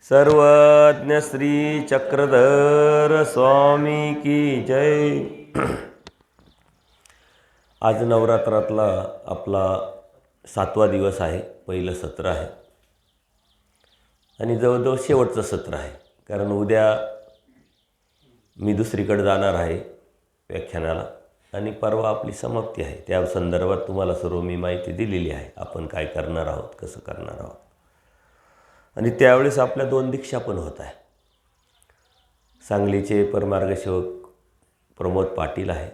सर्वज्ञ श्री चक्रधर स्वामी की जय। आज नवरात्रातला आपला 7वा दिवस आहे, पहिलं सत्र आहे आणि जवळजवळ शेवटचं सत्र आहे, कारण उद्या मी दुसरीकडे जाणार आहे व्याख्यानाला आणि परवा आपली समाप्ती आहे। त्या संदर्भात तुम्हाला सर्व मी माहिती दिलेली आहे, आपण काय करणार आहोत, कसं करणार आहोत। आणि त्यावेळेस आपल्या 2 दीक्षा पण होत आहे। सांगलीचे परमार्गसेवक प्रमोद पाटील आहे,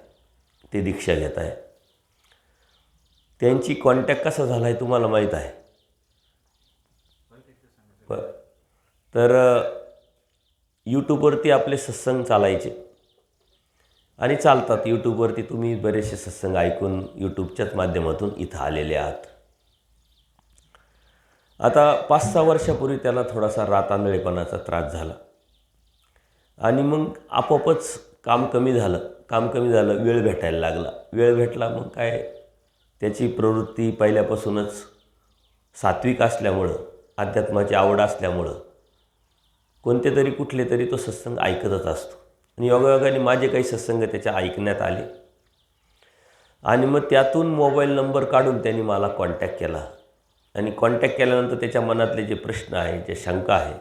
ते दीक्षा घेत आहे। त्यांची कॉन्टॅक्ट कसा झाला आहे तुम्हाला माहीत आहे। तर यूट्यूबवरती आपले सत्संग चालायचे आणि चालतात। यूट्यूबवरती तुम्ही बरेचसे सत्संग ऐकून यूट्यूबच्याच माध्यमातून इथं आलेले आहात। आता 5-6 वर्षापूर्वी त्याला थोडासा रातांधळेपणाचा त्रास झाला आणि मग आपोआपच काम कमी झालं, वेळ भेटायला लागला। वेळ भेटला मग काय, त्याची प्रवृत्ती पहिल्यापासूनच सात्विक असल्यामुळं, अध्यात्माची आवड असल्यामुळं कोणते तरी कुठले तरी तो सत्संग ऐकतच असतो आणि योगायोगाने माझे काही सत्संग त्याच्या ऐकण्यात आले आणि मग त्यातून मोबाईल नंबर काढून त्यांनी मला कॉन्टॅक्ट केला आणि कॉन्टॅक्ट केल्यानंतर त्याच्या मनातले जे प्रश्न आहेत, जे शंका आहे,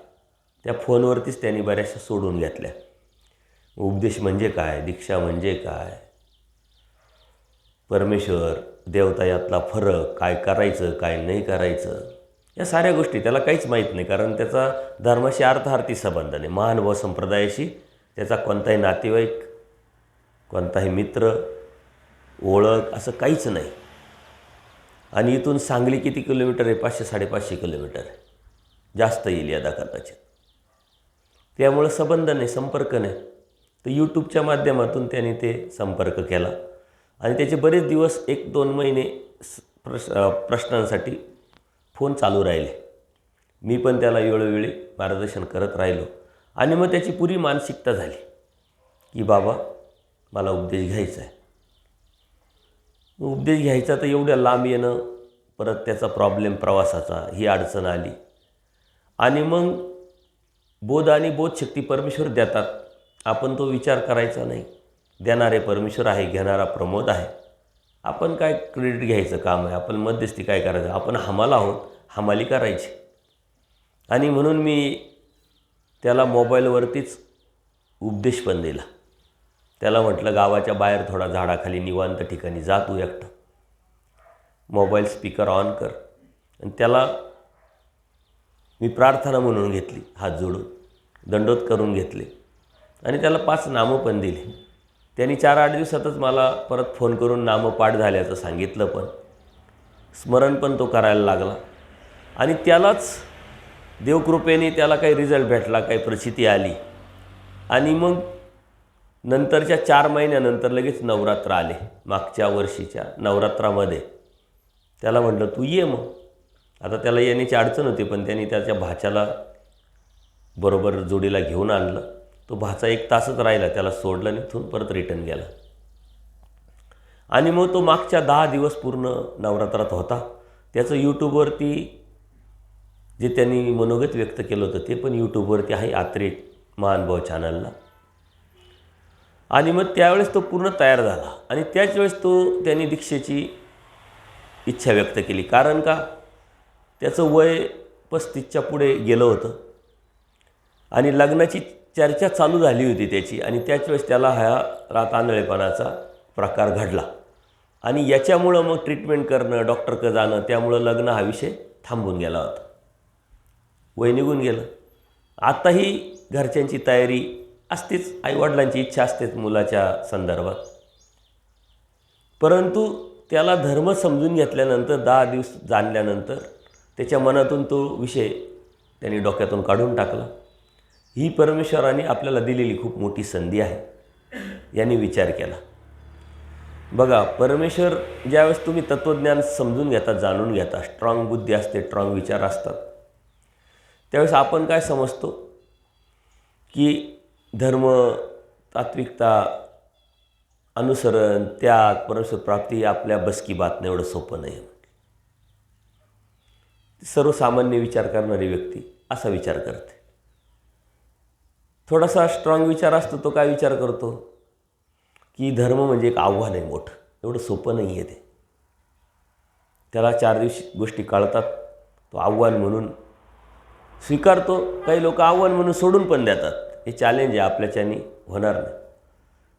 त्या फोनवरतीच त्यांनी बऱ्याचशा सोडून घेतल्या। उपदेश म्हणजे काय, दीक्षा म्हणजे काय, परमेश्वर देवता यातला फरक, काय करायचं काय नाही करायचं, या साऱ्या गोष्टी त्याला काहीच माहीत नाही, कारण त्याचा धर्माशी अर्थार्थी संबंध नाही। महानुभाव संप्रदायाशी त्याचा कोणताही नातेवाईक, कोणताही मित्र, ओळख असं काहीच नाही। आणि इथून सांगली किती किलोमीटर आहे? 500-550 किलोमीटर आहे, जास्त येईल यदा कदाचित। त्यामुळं संबंध नाही, संपर्क नाही। तर यूट्यूबच्या माध्यमातून त्याने ते संपर्क केला आणि त्याचे बरेच दिवस 1-2 महिने प्रश्नांसाठी फोन चालू राहिले। मी पण त्याला वेळोवेळी मार्गदर्शन करत राहिलो आणि मग त्याची पुरी मानसिकता झाली की बाबा मला उपदेश घ्यायचा आहे। उपदेश घ्यायचा तर एवढ्या लांब येणं, परत त्याचा प्रॉब्लेम प्रवासाचा, ही अडचण आली आणि मग बोध आणि बोधशक्ती परमेश्वर देतात, आपण तो विचार करायचा नाही। देणारे परमेश्वर आहे, घेणारा प्रमोद आहे। आपण काय क्रेडिट घ्यायचं काम आहे, आपण मध्यस्थी काय करायचं, आपण हमाल आहोत, हमाली करायची। आणि म्हणून मी त्याला मोबाईलवरतीच उपदेश पण दिला। त्याला म्हटलं गावाच्या बाहेर थोडा झाडाखाली निवांत ठिकाणी जा तू एकटा, मोबाईल स्पीकर ऑन कर आणि त्याला मी प्रार्थना म्हणून घेतली, हात जोडून दंडोत करून घेतले आणि त्याला 5 नामं पण दिली। त्यांनी 4-8 दिवसातच मला परत फोन करून नामं पाठ झाल्याचं सांगितलं, पण स्मरण पण तो करायला लागला आणि त्यालाच देवकृपेने त्याला काही रिझल्ट भेटला, काही प्रचिती आली आणि मग नंतरच्या 4 महिन्यानंतर लगेच नवरात्र आले। मागच्या वर्षीच्या नवरात्रामध्ये त्याला म्हटलं तू ये मग। आता त्याला येण्याची अडचण होती, पण त्यांनी त्याच्या भाच्याला बरोबर जोडीला घेऊन आणलं। तो भाचा 1 तासच राहिला, त्याला सोडलं आणि इथून परत रिटर्न गेला आणि मग तो मागच्या 10 दिवस पूर्ण नवरात्रात होता। त्याचं यूट्यूबवरती जे त्यांनी मनोगत व्यक्त केलं होतं ते पण यूट्यूबवरती आहे, आत्रे महानुभाव चॅनलला। आणि मग त्यावेळेस तो पूर्ण तयार झाला आणि त्याच वेळेस त्यांनी दीक्षेची इच्छा व्यक्त केली, कारण का त्याचं वय 35च्या पुढे गेलं होतं आणि लग्नाची चर्चा चालू झाली होती त्याची आणि त्याच वेळेस त्याला हा रातांधळेपणाचा प्रकार घडला आणि याच्यामुळं मग ट्रीटमेंट करणं, डॉक्टरकडे जाणं, त्यामुळं लग्न हा विषय थांबून गेला होता, वय निघून गेलं। आताही घरच्यांची तयारी असतेच, आईवडिलांची इच्छा असतेच मुलाच्या संदर्भात, परंतु त्याला धर्म समजून घेतल्यानंतर 10 दिवस जाणल्यानंतर त्याच्या मनातून तो विषय त्यांनी डोक्यातून काढून टाकला। ही परमेश्वराने आपल्याला दिलेली खूप मोठी संधी आहे, यांनी विचार केला। बघा, परमेश्वर ज्यावेळेस तुम्ही तत्त्वज्ञान समजून घेता, जाणून घेता, स्ट्रॉंग बुद्धी असते, स्ट्रॉंग विचार असतात, त्यावेळेस आपण काय समजतो की धर्म, तात्विकता, अनुसरण, त्याग, परमेश्वर प्राप्ती आपल्या बस की बात नाही, एवढं सोपं नाही। सर्वसामान्य विचार करणारी व्यक्ती असा विचार करते। थोडासा स्ट्रॉंग विचार असतो तो काय विचार करतो की धर्म म्हणजे एक आव्हान आहे मोठं, एवढं सोपं नाही आहे ते. त्याला 4 दिवशी गोष्टी कळतात, तो आव्हान म्हणून स्वीकारतो. काही लोक आव्हान म्हणून सोडून पण देतात, हे चॅलेंज आहे, आपल्याच्याने होणार नाही.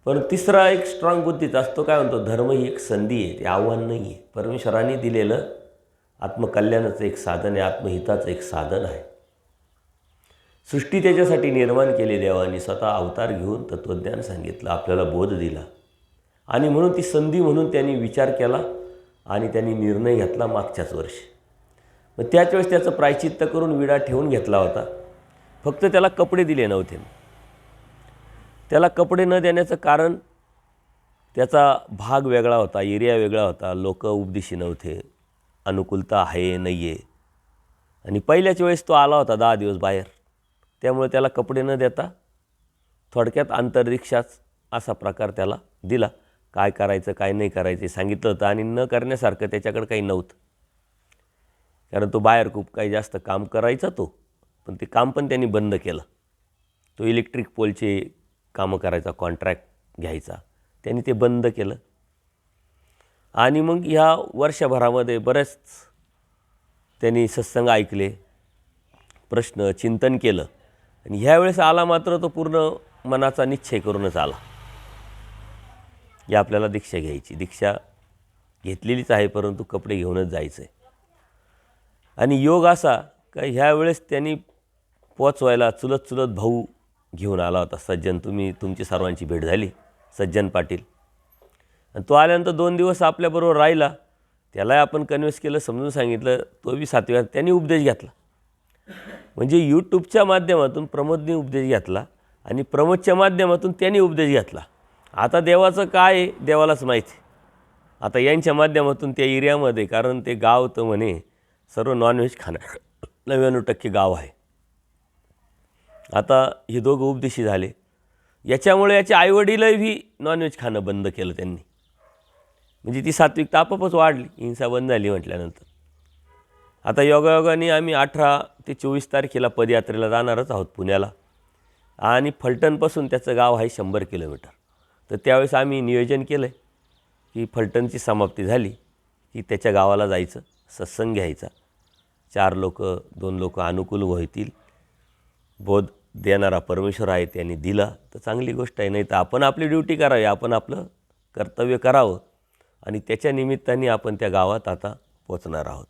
पण तिसरा एक स्ट्रॉंग बुद्धीचा असतो, काय म्हणतो, धर्म ही एक संधी आहे, ते आव्हान नाही आहे. परमेश्वराने दिलेलं आत्मकल्याणाचं एक साधन आहे, आत्महिताचं एक साधन आहे. सृष्टी त्याच्यासाठी निर्माण केली देवाने, स्वतः अवतार घेऊन तत्त्वज्ञान सांगितलं, आपल्याला बोध दिला. आणि म्हणून ती संधी म्हणून त्यांनी विचार केला आणि त्यांनी निर्णय घेतला मागच्याच वर्षी. मग त्याच वेळेस त्याचं प्रायचित्त करून विडा ठेवून घेतला होता. फक्त त्याला कपडे दिले नव्हते. त्याला कपडे न देण्याचं कारण त्याचा भाग वेगळा होता, एरिया वेगळा होता, लोक उपदेशी नव्हते, अनुकूलता आहे नाही आहे. आणि पहिल्याच वेळेस तो आला होता 10 दिवस बाहेर, त्यामुळे त्याला कपडे न देता थोडक्यात आंतरदीक्षाच असा प्रकार त्याला दिला. काय करायचं काय नाही करायचं सांगितलं होतं. आणि न करण्यासारखं त्याच्याकडे काही नव्हतं, कारण तो बाहेर खूप काही जास्त काम करायचा तो, पण ते काम पण त्यांनी बंद केलं. तो इलेक्ट्रिक पोलचे कामं करायचा, कॉन्ट्रॅक्ट घ्यायचा, त्यांनी ते बंद केलं. आणि मग ह्या वर्षभरामध्ये बरेच त्यांनी सत्संग ऐकले, प्रश्न चिंतन केलं. आणि ह्यावेळेस आला मात्र तो पूर्ण मनाचा निश्चय करूनच आला की आपल्याला दीक्षा घ्यायची. दीक्षा घेतलेलीच आहे, परंतु कपडे घेऊनच जायचं आहे. आणि योग असा का ह्यावेळेस त्यांनी पोचवायला चुलत भाऊ घेऊन आला होता, सज्जन. तुमची सर्वांची भेट झाली, सज्जन पाटील. आणि तो आल्यानंतर 2 दिवस आपल्याबरोबर राहिला. त्यालाही आपण कन्व्हिन्स केलं, समजून सांगितलं. तो बी 7व्या त्यांनी उपदेश घेतला. म्हणजे यूट्यूबच्या माध्यमातून प्रमोदने उपदेश घेतला आणि प्रमोदच्या माध्यमातून त्यांनी उपदेश घेतला. आता देवाचं काय आहे देवालाच माहिती. आता यांच्या माध्यमातून त्या एरियामध्ये, कारण ते गाव तर म्हणे सर्व नॉनव्हेज खाणं 99% गाव आहे. आता हे दोघं उपदेशी झाले. याच्यामुळे याचे आईवडीलही नॉनव्हेज खाणं बंद केलं त्यांनी. म्हणजे ती सात्विकता आपोआपच वाढली, हिंसा बंद झाली म्हटल्यानंतर. आता योगायोगाने आम्ही 18 ते 24 तारखेला पदयात्रेला जाणारच आहोत पुण्याला. आणि फलटणपासून त्याचं गाव आहे 100 किलोमीटर. तर त्यावेळेस आम्ही नियोजन केलं आहे की फलटणची समाप्ती झाली की त्याच्या गावाला जायचं, सत्संग घ्यायचा. 4 लोक 2 लोक अनुकूल होतील. बोध देणारा परमेश्वर आहे, त्यांनी दिला तर चांगली गोष्ट आहे. नाही तर आपण आपली ड्युटी करावी, आपण आपलं कर्तव्य करावं. आणि त्याच्या निमित्ताने आपण त्या गावात आता पोचणार आहोत.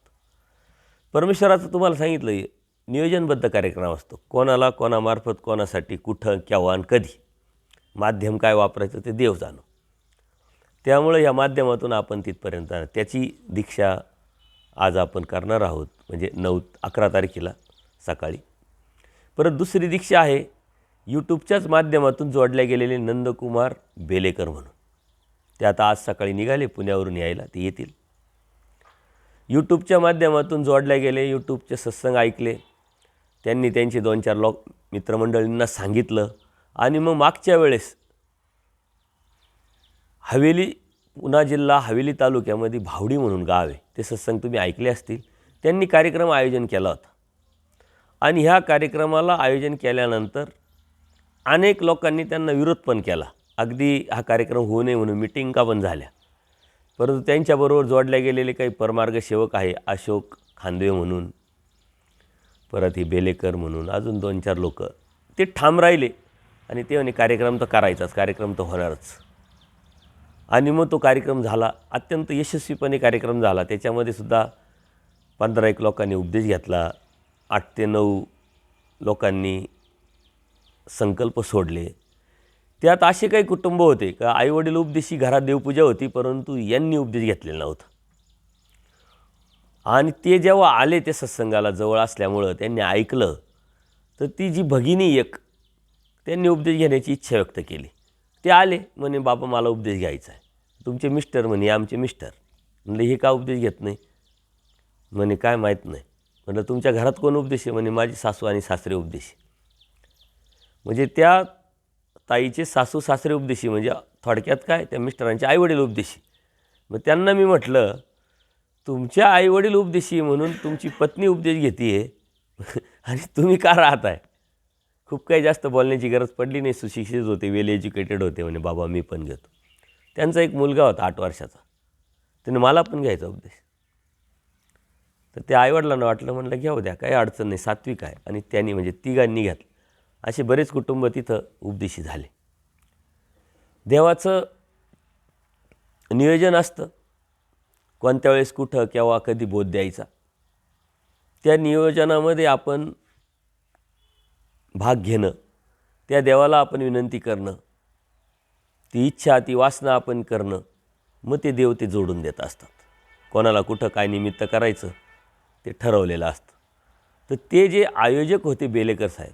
परमेश्वराचं तुम्हाला सांगितलं नियोजनबद्ध कार्यक्रम असतो. कोणाला, कोणामार्फत, कोणासाठी, कुठं, केव्हा आणि कधी, माध्यम काय वापरायचं ते देव जाणो. त्यामुळे या माध्यमातून आपण तिथपर्यंत त्याची दीक्षा आज आपण करणार आहोत, म्हणजे 11 तारखेला सकाळी. परत दुसरी दीक्षा आहे यूट्यूबच्याच माध्यमातून जोडल्या गेलेले नंदकुमार बेलेकर म्हणून. ते आता आज सकाळी निघाले पुण्यावरून यायला, ते येतील. यूट्यूबच्या माध्यमातून जोडल्या गेले, यूट्यूबचे सत्संग ऐकले, त्यांनी त्यांचे 2-4 लोक मित्रमंडळींना सांगितलं. आणि मग मागच्या वेळेस हवेली, पुणा जिल्हा हवेली तालुक्यामध्ये भावडी म्हणून गाव आहे, ते सत्संग तुम्ही ऐकले असतील. त्यांनी कार्यक्रम आयोजन केला होता. आणि ह्या कार्यक्रमाला आयोजन केल्यानंतर अनेक लोकांनी त्यांना विरोध पण केला. अगदी हा कार्यक्रम होऊ नये म्हणून मिटिंगा पण झाल्या. परंतु त्यांच्याबरोबर जोडल्या गेलेले काही परमार्ग सेवक आहे, अशोक खांदवे म्हणून, परत ही बेलेकर म्हणून, अजून 2-4 लोक, ते ठाम राहिले. आणि ते म्हणे कार्यक्रम तर करायचाच, कार्यक्रम तर होणारच. आणि मग तो कार्यक्रम झाला, अत्यंत यशस्वीपणे कार्यक्रम झाला. त्याच्यामध्ये सुद्धा 15-1 लोकांनी उपदेश घेतला, 8 ते 9 लोकांनी संकल्प सोडले. त्यात असे काही कुटुंब होते का आईवडील उपदेशी, घरात देवपूजा होती, परंतु यांनी उपदेश घेतलेला नव्हता. आणि ते जेव्हा आले ते सत्संगाला जवळ असल्यामुळं त्यांनी ऐकलं, तर ती जी भगिनी एक, त्यांनी उपदेश घेण्याची इच्छा व्यक्त केली. ते आले, म्हणे बाबा मला उपदेश घ्यायचा आहे. तुमचे मिस्टर? म्हणे आमचे मिस्टर. म्हणले हे का उपदेश घेत नाही? म्हणे काय माहीत नाही. म्हटलं तुमच्या घरात कोण उपदेशी? म्हणे माझी सासू आणि सासरे उपदेशी. म्हणजे त्या ताईचे सासू सासरे उपदेशी, म्हणजे थोडक्यात काय, त्या मिस्टरांचे आईवडील उपदेशी. मग त्यांना मी म्हटलं तुमच्या आईवडील उपदेशी म्हणून तुमची पत्नी उपदेश घेते आहे आणि तुम्ही का राहत आहे? खूप काही जास्त बोलण्याची गरज पडली नाही. सुशिक्षित होते, वेल एज्युकेटेड होते. म्हणे बाबा मी पण घेतो. त्यांचा एक मुलगा होता 8 वर्षाचा. त्याने मला पण घ्यायचा उपदेश. तर ते आईवडिलांना वाटलं, म्हणलं घेऊ द्या, काही अडचण नाही, सात्विक आहे. आणि त्यांनी म्हणजे तिघांनी घेतलं. असे बरेच कुटुंब तिथं उपदेशी झाले. देवाचं नियोजन असतं कोणत्या वेळेस कुठं केव्हा कधी बोध द्यायचा. त्या नियोजनामध्ये आपण भाग घेणं, त्या देवाला आपण विनंती करणं, ती इच्छा ती वासना आपण करणं, मग ते देव ते जोडून देत असतात. कोणाला कुठं काय निमित्त करायचं ते ठरवलेलं असतं. तर ते जे आयोजक होते बेलेकर साहेब,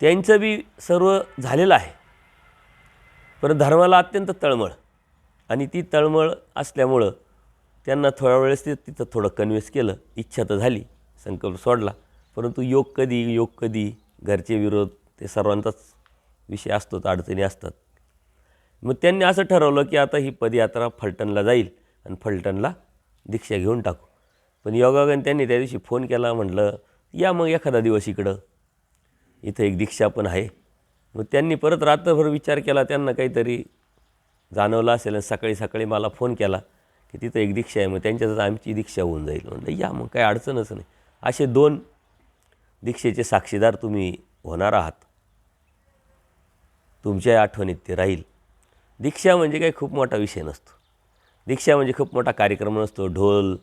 त्यांचं बी सर्व झालेलं आहे. पण धर्माला अत्यंत तळमळ, आणि ती तळमळ असल्यामुळं त्यांना थोड्या वेळेस ते तिथं थोडं कन्व्हिन्स केलं. इच्छा तर झाली, संकल्प सोडला, परंतु योग कधी घरचे विरोध, ते सर्वांचाच विषय असतो, अडचणी असतात. मग त्यांनी असं ठरवलं की आता ही पदयात्रा फलटणला जाईल आणि फलटणला दीक्षा घेऊन टाकू. पण योगायोगाने त्यांनी त्या दिवशी फोन केला, म्हटलं या मग एखादा दिवस इकडं, इथं एक दीक्षा पण आहे. मग त्यांनी परत रात्रभर विचार केला, त्यांना काहीतरी जाणवलं असेल, आणि सकाळी सकाळी मला फोन केला की तिथं एक दीक्षा आहे, मग त्यांच्यातच आमची दीक्षा होऊन जाईल. म्हटलं या मग, काही अडचणच नाही. असे 2 दीक्षेचे साक्षीदार तुम्ही होणार आहात. तुमच्या आठवणीत ते राहील. दीक्षा म्हणजे काही खूप मोठा विषय नसतो. दीक्षा म्हणजे खूप मोठा कार्यक्रम नसतो. ढोल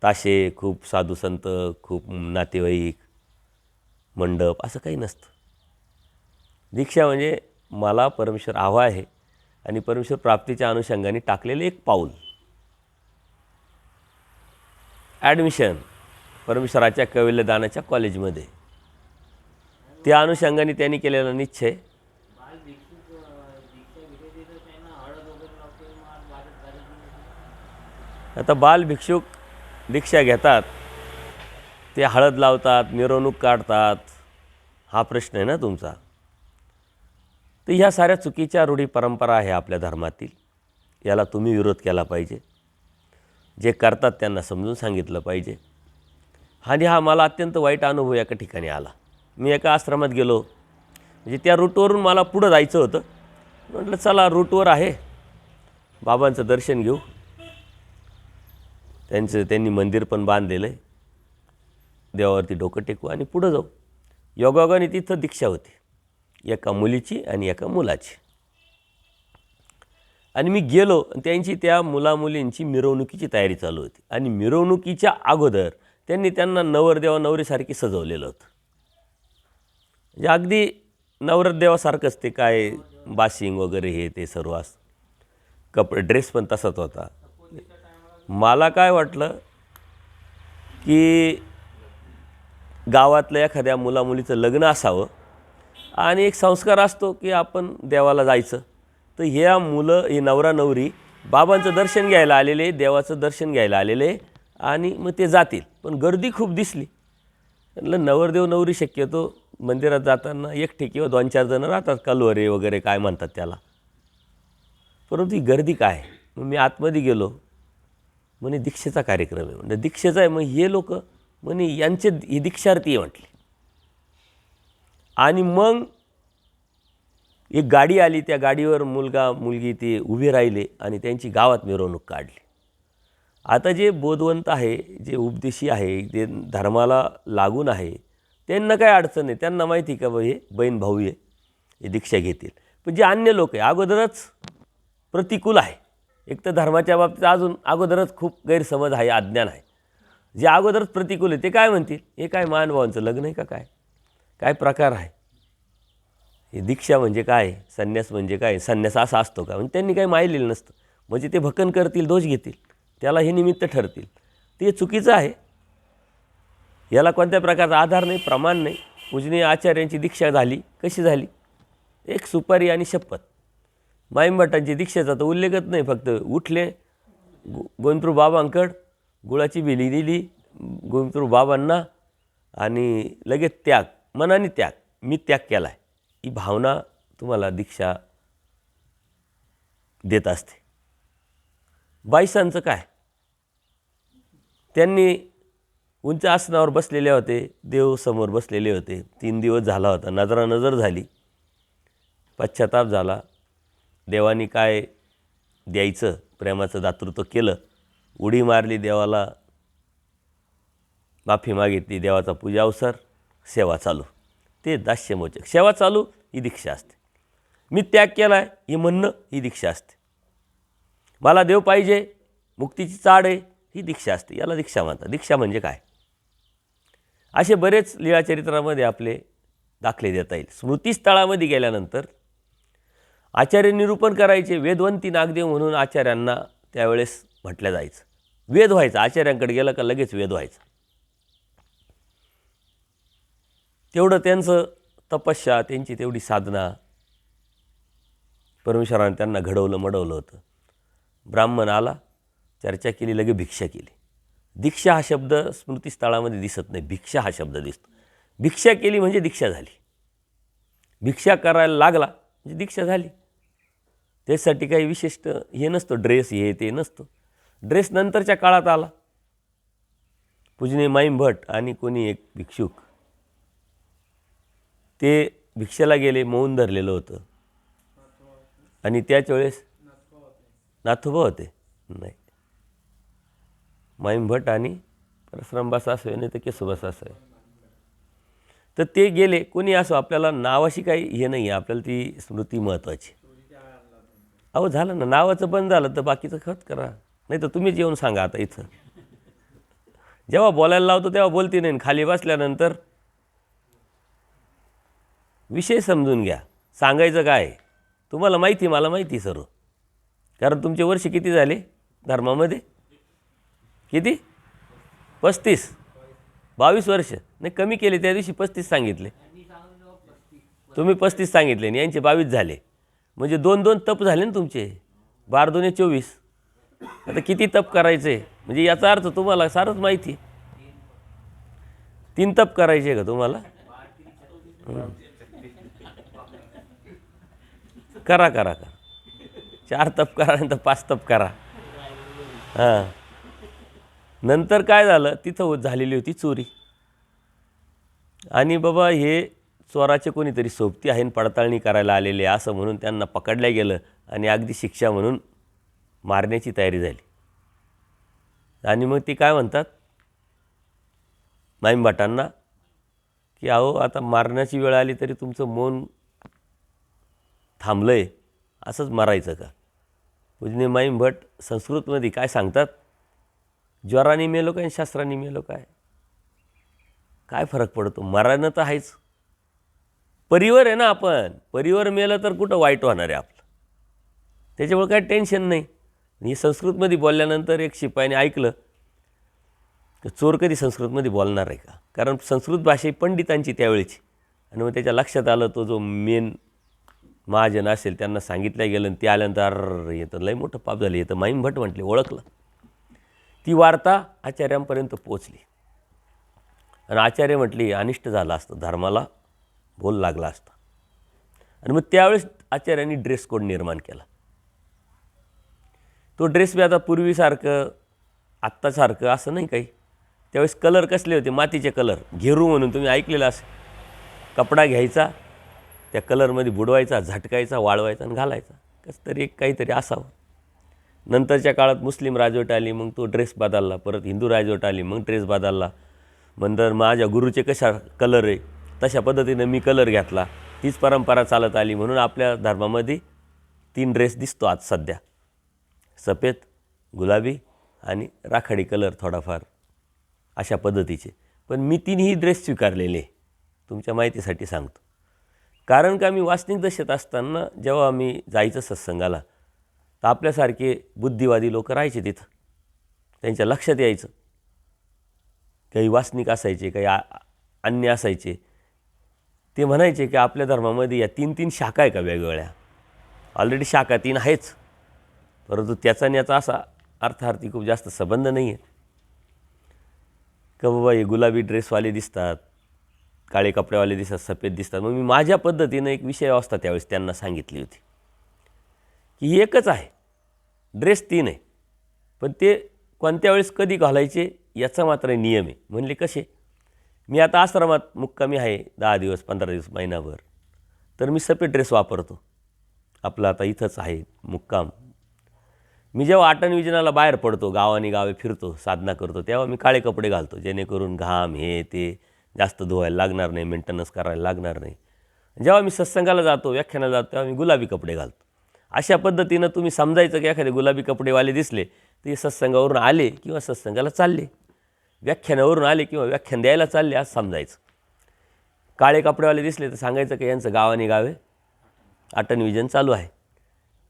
ताशे, खूप साधू संत, खूप नातेवाईक, मंडप, असं काही नसतं. दीक्षा म्हणजे मला परमेश्वर हवा आहे आणि परमेश्वर प्राप्तीच्या अनुषंगाने टाकलेले एक पाऊल. ॲडमिशन परमेश्वराच्या कैवल्यदानाच्या कॉलेजमध्ये, त्या अनुषंगाने त्यांनी केलेला निश्चय. आता बाल भिक्षुक दीक्षा घेतात, ते हळद लावतात, मिरवणूक काढतात, हा प्रश्न आहे ना तुमचा. तर ह्या साऱ्या चुकीच्या रूढी परंपरा आहे आपल्या धर्मातील. याला तुम्ही विरोध केला पाहिजे. जे करतात त्यांना समजून सांगितलं पाहिजे. आणि हा मला अत्यंत वाईट अनुभव एका ठिकाणी आला. मी एका आश्रमात गेलो, म्हणजे त्या रूटवरून मला पुढं जायचं होतं. म्हटलं चला रूटवर आहे, बाबांचं दर्शन घेऊ. त्यांनी मंदिर पण बांधलेलं आहे, देवावरती डोकं टेकू आणि पुढं जाऊ. योगायोगाने तिथं दीक्षा होती, एका मुलीची आणि एका मुलाची. आणि मी गेलो, त्यांची त्या मुलामुलींची मिरवणुकीची तयारी चालू होती. आणि मिरवणुकीच्या अगोदर त्यांना नवरदेवा नवरीसारखी सजवलेलं होतं. म्हणजे अगदी नवरदेवासारखंच ते, काय बाशिंग वगैरे हे ते सर्व असं, कपडे ड्रेस पण तसाच होता. मला काय वाटलं की गावातल्या एखाद्या मुलामुलीचं लग्न असावं आणि एक संस्कार असतो की आपण देवाला जायचं. तर ह्या मुलं, हे नवरा नवरी बाबांचं दर्शन घ्यायला आलेले, देवाचं दर्शन घ्यायला आलेले, आणि मग ते जातील. पण गर्दी खूप दिसली. म्हटलं नवरदेव नवरी शक्यतो मंदिरात जाताना एकटे किंवा 2-4 जण राहतात, कलवरे वगैरे काय म्हणतात त्याला. परंतु ही गर्दी काय. मग मी आतमध्ये गेलो, म्हणे दीक्षेचा कार्यक्रम आहे. म्हणजे दीक्षेचा आहे, मग हे लोक म्हणे यांचे ही दीक्षार्थी आहे म्हटले. आणि मग एक गाडी आली, त्या गाडीवर मुलगा मुलगी ते उभे राहिले आणि त्यांची गावात मिरवणूक काढली. आता जे बोधवंत आहे, जे उपदेशी आहे, जे धर्माला लागून आहे, त्यांना काय अडचण नाही. त्यांना माहिती का हे बहीण भाऊ आहे, हे दीक्षा घेतील. पण जे अन्य लोक आहे अगोदरच प्रतिकूल आहे. एक तर धर्माच्या बाबतीत अजून अगोदरच खूप गैरसमज आहे, अज्ञान आहे. जे अगोदरच प्रतिकूल आहे ते काय म्हणतील, हे काय महानुभावांचं लग्न आहे का, काय प्रकार आहे. हे दीक्षा म्हणजे काय, संन्यास म्हणजे काय, संन्यास असा असतो का. म्हणजे त्यांनी काही माहिलेलं नसतं. म्हणजे ते भकन करतील, दोष घेतील, त्याला हे निमित्त ठरतील. ते चुकीचं आहे. याला कोणत्या प्रकारचा आधार नाही, प्रमाण नाही. पूजनीय आचार्यांची दीक्षा झाली, कशी झाली, एक सुपारी आणि शपथ. माईमभटांची दीक्षेचा तर उल्लेखच नाही. फक्त उठले, गोविंदप्रभू बाबांकड गुळाची बिली दिली गोविंदप्रभू बाबांना, आणि लगेच त्याग, मनाने त्याग, मी त्याग केला आहे, ही भावना तुम्हाला दीक्षा देत असते. बाईसांचं काय, त्यांनी उंच आसनावर बसलेले होते, देव समोर बसलेले होते. 3 दिवस झाला होता, नजरानजर झाली, पश्चाताप झाला. देवानी काय द्यायचं प्रेमाचं दातृत्व केलं, उडी मारली, देवाला माफी मागितली, देवाचा पूजा अवसर, सेवा चालू. ते दास्यमोचक. सेवा चालू ही दीक्षा असते. मी त्याग केला आहे हे म्हणणं ही दीक्षा असते. मला देव पाहिजे, मुक्तीची चाड आहे, ही दीक्षा असते. याला दीक्षा म्हणतात. दीक्षा म्हणजे काय? असे बरेच लीळाचरित्रामध्ये आपले दाखले देता येईल. स्मृतिस्थळामध्ये गेल्यानंतर आचार्य निरूपण करायचे. वेदवंती नागदेव म्हणून आचार्यांना त्यावेळेस म्हटलं जायचं. वेद व्हायचं. आचार्यांकडे गेलं का लगेच वेद व्हायचं. तेवढं त्यांचं तपस्या, त्यांची तेवढी साधना, परमेश्वराने त्यांना घडवलं मडवलं होतं. ब्राह्मण आला, चर्चा केली, लगे भिक्षा केली. दीक्षा हा शब्द स्मृतिस्थळामध्ये दिसत नाही, भिक्षा हा शब्द दिसतो. भिक्षा केली म्हणजे दीक्षा झाली. भिक्षा करायला लागला म्हणजे दीक्षा झाली. त्यासाठी काही विशिष्ट हे नसतं, ड्रेस हे ते नसतं. ड्रेस नंतरच्या काळात आला. पूजनीय माईम भट आणि कोणी एक भिक्षुक ते भिक्षेला गेले, मौन धरलेलं होतं. आणि त्याच वेळेस नाथोबा होते, नाही, माईम भट आणि परशुरामबा सासवे नाही तर केशोबा सासवे. तर ते गेले. कोणी असो, आपल्याला नावाशी काही हे नाही आहे, आपल्याला ती स्मृती महत्त्वाची. अहो झालं ना, नावाचं बंद झालं तर बाकीचं खत करा, नाही तर तुम्हीच येऊन सांगा. आता इथं जेव्हा बोलायला लावतो तेव्हा बोलती नाही, खाली बसल्यानंतर विषय समजून घ्या. सांगायचं काय तुम्हाला माहिती, मला माहिती सर्व. कारण तुमचे वर्ष किती झाले धर्मामध्ये? किती? 35, 22 वर्ष. नाही, कमी केले, त्या दिवशी 35 सांगितले तुम्ही. 35 सांगितले आणि यांचे 22 झाले. म्हणजे 2-2 तप झाले ना तुमचे. 12 दुने 24. आता किती तप करायचे? म्हणजे याचा अर्थ तुम्हाला सारंच माहिती आहे. 3 तप करायचे का तुम्हाला? करा करा करा. 4 तप करा, नंतर 5 तप करा. हां. नंतर काय झालं, तिथं झालेली होती चोरी. आणि बाबा हे चोराचे कोणीतरी सोबती आहे, पडताळणी करायला आलेले असं म्हणून त्यांना पकडल्या गेलं आणि अगदी शिक्षा म्हणून मारण्याची तयारी झाली. आणि मग ती काय म्हणतात माईम भटांना की अहो आता मारण्याची वेळ आली तरी तुमचं मौन थांबलं आहे, असंच मारायचं का? पूजनीय माईम भट संस्कृतमध्ये काय सांगतात? ज्वराने मेलो काय शास्त्राने मेलो काय फरक पडतो? मरानं तर आहेच. परिवर आहे ना आपण. परिवर मेलं तर कुठं वाईट होणार आहे आपलं. त्याच्यामुळे काय टेन्शन नाही. ही संस्कृतमध्ये बोलल्यानंतर एक शिपायाने ऐकलं तर चोर कधी संस्कृतमध्ये बोलणार आहे का? कारण संस्कृत भाषा ही पंडितांची त्यावेळेची. आणि मग त्याच्या लक्षात आलं, तो जो मेन महाजन असेल त्यांना सांगितलं गेलं आणि ते आल्यानंतर येतं लय मोठं पाप झालं. येतं माईम भट म्हटले, ओळखलं. ती वार्ता आचार्यांपर्यंत पोचली आणि आचार्य म्हटली अनिष्ट झालं असतं, धर्माला बोल लागला असता. आणि मग त्यावेळेस आचार्यांनी ड्रेस कोड निर्माण केला. तो ड्रेस बी आता पूर्वीसारखं आत्तासारखं असं नाही काही. त्यावेळेस कलर कसले होते? मातीचे कलर. घेरू म्हणून तुम्ही ऐकलेलं असं. कपडा घ्यायचा, त्या कलरमध्ये बुडवायचा, झटकायचा, वाळवायचा आणि घालायचा. कसं तरी एक काहीतरी असावं. नंतरच्या काळात मुस्लिम राजवट आली, मग तो ड्रेस बदलला. परत हिंदू राजवट आली, मग ड्रेस बदलला. नंतर माझ्या गुरुचे कशा कलर आहे तशा पद्धतीनं मी कलर घेतला. तीच परंपरा चालत आली. म्हणून आपल्या धर्मामध्ये 3 ड्रेस दिसतो आज सध्या, सफेद, गुलाबी आणि राखाडी कलर थोडाफार अशा पद्धतीचे. पण मी 3ही ड्रेस स्वीकारलेले, तुमच्या माहितीसाठी सांगतो. कारण का मी वासनिक दशेत असताना जेव्हा आम्ही जायचं सत्संगाला तर आपल्यासारखे बुद्धिवादी लोक राहायचे तिथं. त्यांच्या लक्षात यायचं, काही वासनिक असायचे, काही अन्य असायचे. ते म्हणायचे की आपल्या धर्मामध्ये या 3 शाखा आहे का वेगवेगळ्या? ऑलरेडी शाखा 3 आहेच, परंतु त्याचा आणि याचा असा अर्थार्थी खूप जास्त संबंध नाही आहे. का बाबा हे गुलाबी ड्रेसवाले दिसतात, काळे कपड्यावाले दिसतात, सफेद दिसतात. मग मी माझ्या पद्धतीनं एक विषय अवस्था त्यावेळेस त्यांना सांगितली होती की ही एकच आहे, ड्रेस 3 आहे, पण ते कोणत्या वेळेस कधी घालायचे याचा मात्र नियम आहे. म्हणले कसे? मी आता आश्रमात मुक्कामी आहे 10 दिवस 15 दिवस महिनाभर, तर मी सफेद ड्रेस वापरतो. आपलं आता इथंच आहे मुक्काम. मी जेव्हा आटणविजनाला बाहेर पडतो, गावाने गावे फिरतो, साधना करतो, तेव्हा मी काळे कपडे घालतो, जेणेकरून घाम हे ते जास्त धुवायला लागणार नाही, मेंटेनन्स करायला लागणार नाही. जेव्हा मी सत्संगाला जातो, व्याख्यानाला जातो, तेव्हा मी गुलाबी कपडे घालतो. अशा पद्धतीनं तुम्ही समजायचं की एखादे गुलाबी कपडेवाले दिसले ते सत्संगावरून आले किंवा सत्संगाला चालले, व्याख्यानावरून आले किंवा व्याख्यान द्यायला चालले असं समजायचं. काळे कपडेवाले दिसले तर सांगायचं की यांचं गावाने गावे आटणविजन चालू आहे.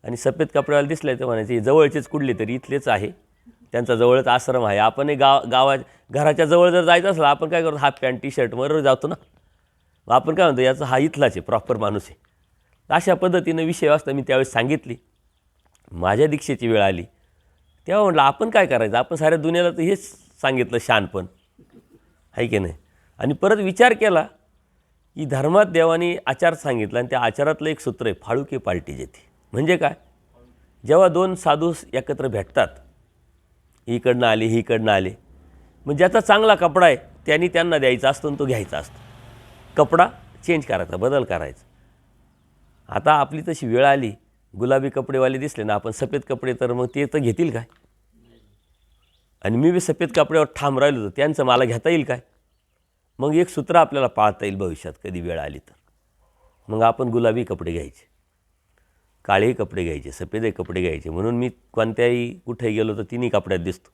आणि सफेद कपडेवाले दिसले तर म्हणायचे जवळचेच कुठले तरी इथलेच आहे, त्यांचा जवळच आश्रम आहे. आपणही घराच्या जवळ जर जायचं असलं आपण काय करतो, हाफ पॅन्ट टी शर्टवर जातो ना. मग आपण काय म्हणतो याचा हा इथलाच आहे, प्रॉपर माणूस आहे. अशा पद्धतीनं विषय व्यवस्था मी त्यावेळेस सांगितली. माझ्या दीक्षेची वेळ आली तेव्हा म्हटलं आपण काय करायचं, आपण साऱ्या दुनियाला तर हेच सांगितलं शहाणपण आहे की नाही. आणि परत विचार केला की धर्मात देवाने आचार सांगितला आणि त्या आचारातलं एक सूत्र आहे, फाळुके पार्टी जेथे. म्हणजे काय? जेव्हा दोन साधू एकत्र भेटतात, इकडनं आले इकडनं आले, मग ज्याचा चांगला कपडा आहे त्यांनी त्यांना द्यायचा असतो आणि तो घ्यायचा असतो. कपडा चेंज करायचा, बदल करायचा. आता आपली तशी वेळ आली, गुलाबी कपडेवाले दिसले ना, आपण सफेद कपडे, तर मग ते तर घेतील काय? आणि मी बी सफेद कपड्यावर ठाम राहिलो तर त्यांचं मला घेता येईल काय? मग एक सूत्र आपल्याला पाळता येईल भविष्यात कधी वेळ आली तर. मग आपण गुलाबी कपडे घ्यायचे, काळे कपडे घ्यायचे, सफेद कपडे घ्यायचे. म्हणून मी कोणत्याही कुठे गेलो तर तिन्ही कपड्यात दिसतो.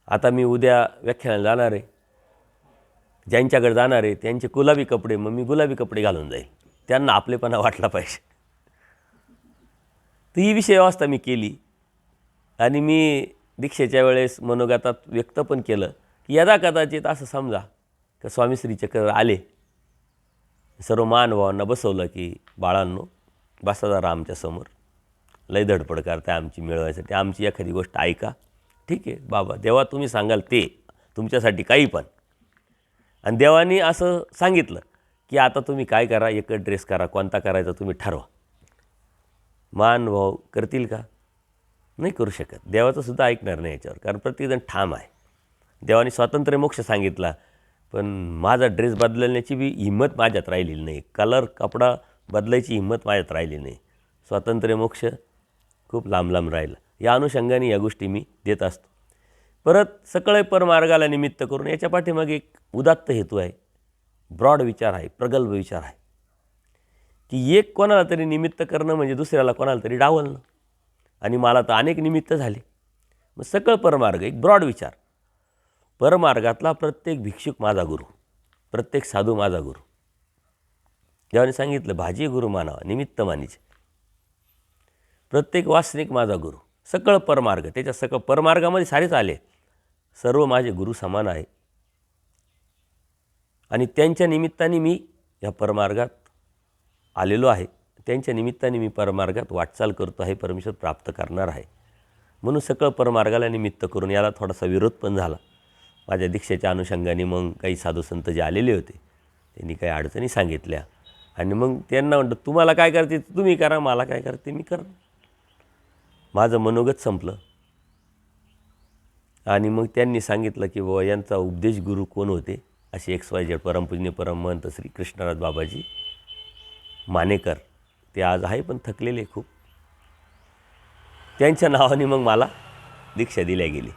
आता मी उद्या व्याख्यानाला जाणार आहे, ज्यांच्याकडे जाणार आहे त्यांचे गुलाबी कपडे, मग मी गुलाबी कपडे घालून जाईल, त्यांना आपलेपणा वाटला पाहिजे. तर ही विषय व्यवस्था मी केली. आणि मी दीक्षेच्या वेळेस मनोगतात व्यक्त पण केलं की यदा कदाचित असं समजा की स्वामी श्री चक्र आले, सर्व महानुभावांना बसवलं की बाळांनो बसा जरा आमच्यासमोर, लय धडपड करताय आमची मिळवायसाठी, आमची एखादी गोष्ट ऐका. ठीक आहे बाबा, देवा तुम्ही सांगाल ते, तुमच्यासाठी काही पण. आणि देवानी असं सांगितलं की आता तुम्ही काय करा, एकच ड्रेस करा, कोणता करायचा तुम्ही ठरवा. महानुभाव करतील का? नाही करू शकत. देवाचं सुद्धा ऐकणार नाही याच्यावर, कारण प्रत्येकजण ठाम आहे. देवाने स्वातंत्र्य मोक्ष सांगितला, पण माझा ड्रेस बदलण्याची बी हिंमत माझ्यात राहिलेली नाही, कलर कपडा बदलायची हिंमत माझ्यात राहिली नाही. स्वातंत्र्य मोक्ष खूप लांब लांब राहिला. या अनुषंगाने या गोष्टी मी देत असतो. परत सकळ परमार्गाला निमित्त करून याच्या पाठीमागे एक उदात्त हेतू आहे, ब्रॉड विचार आहे, प्रगल्भ विचार आहे की एक कोणाला तरी निमित्त करणं म्हणजे दुसऱ्याला कोणाला तरी डावलणं. आणि मला तर अनेक निमित्त झाले. मग सकळ परमार्ग एक ब्रॉड विचार. परमार्गातला प्रत्येक भिक्षुक माझा गुरु, प्रत्येक साधू माझा गुरु. देवाने सांगितलं भाजी गुरु मानावा, निमित्त मानीचे. प्रत्येक वासनिक माझा गुरु, सकळ परमार्ग. त्याच्या सकळ परमार्गामध्ये सारेच आले, सर्व माझे गुरु समान आहे. आणि त्यांच्या निमित्ताने मी या परमार्गात आलेलो आहे, त्यांच्या निमित्ताने मी परमार्गात वाटचाल करतो आहे, परमेश्वर प्राप्त करणार आहे. म्हणून सकळ परमार्गाला निमित्त करून याला थोडासा विरोध पण झाला माझ्या दीक्षेच्या अनुषंगाने. मग काही साधू संत जे आलेले होते त्यांनी काही अडचणी सांगितल्या आणि मग त्यांना म्हटलं तुम्हाला काय करते तुम्ही करा, मला काय करते मी कर. माझं मनोगत संपलं. आणि मग त्यांनी सांगितलं की बाबा यांचा उपदेश गुरु कोण होते, असे XYZ परमपूजनीय परमहंत श्री कृष्णराज बाबाजी मानेकर. ते आज आहे पण थकलेले खूप. त्यांच्या नावाने मग मला दीक्षा दिल्या गेली.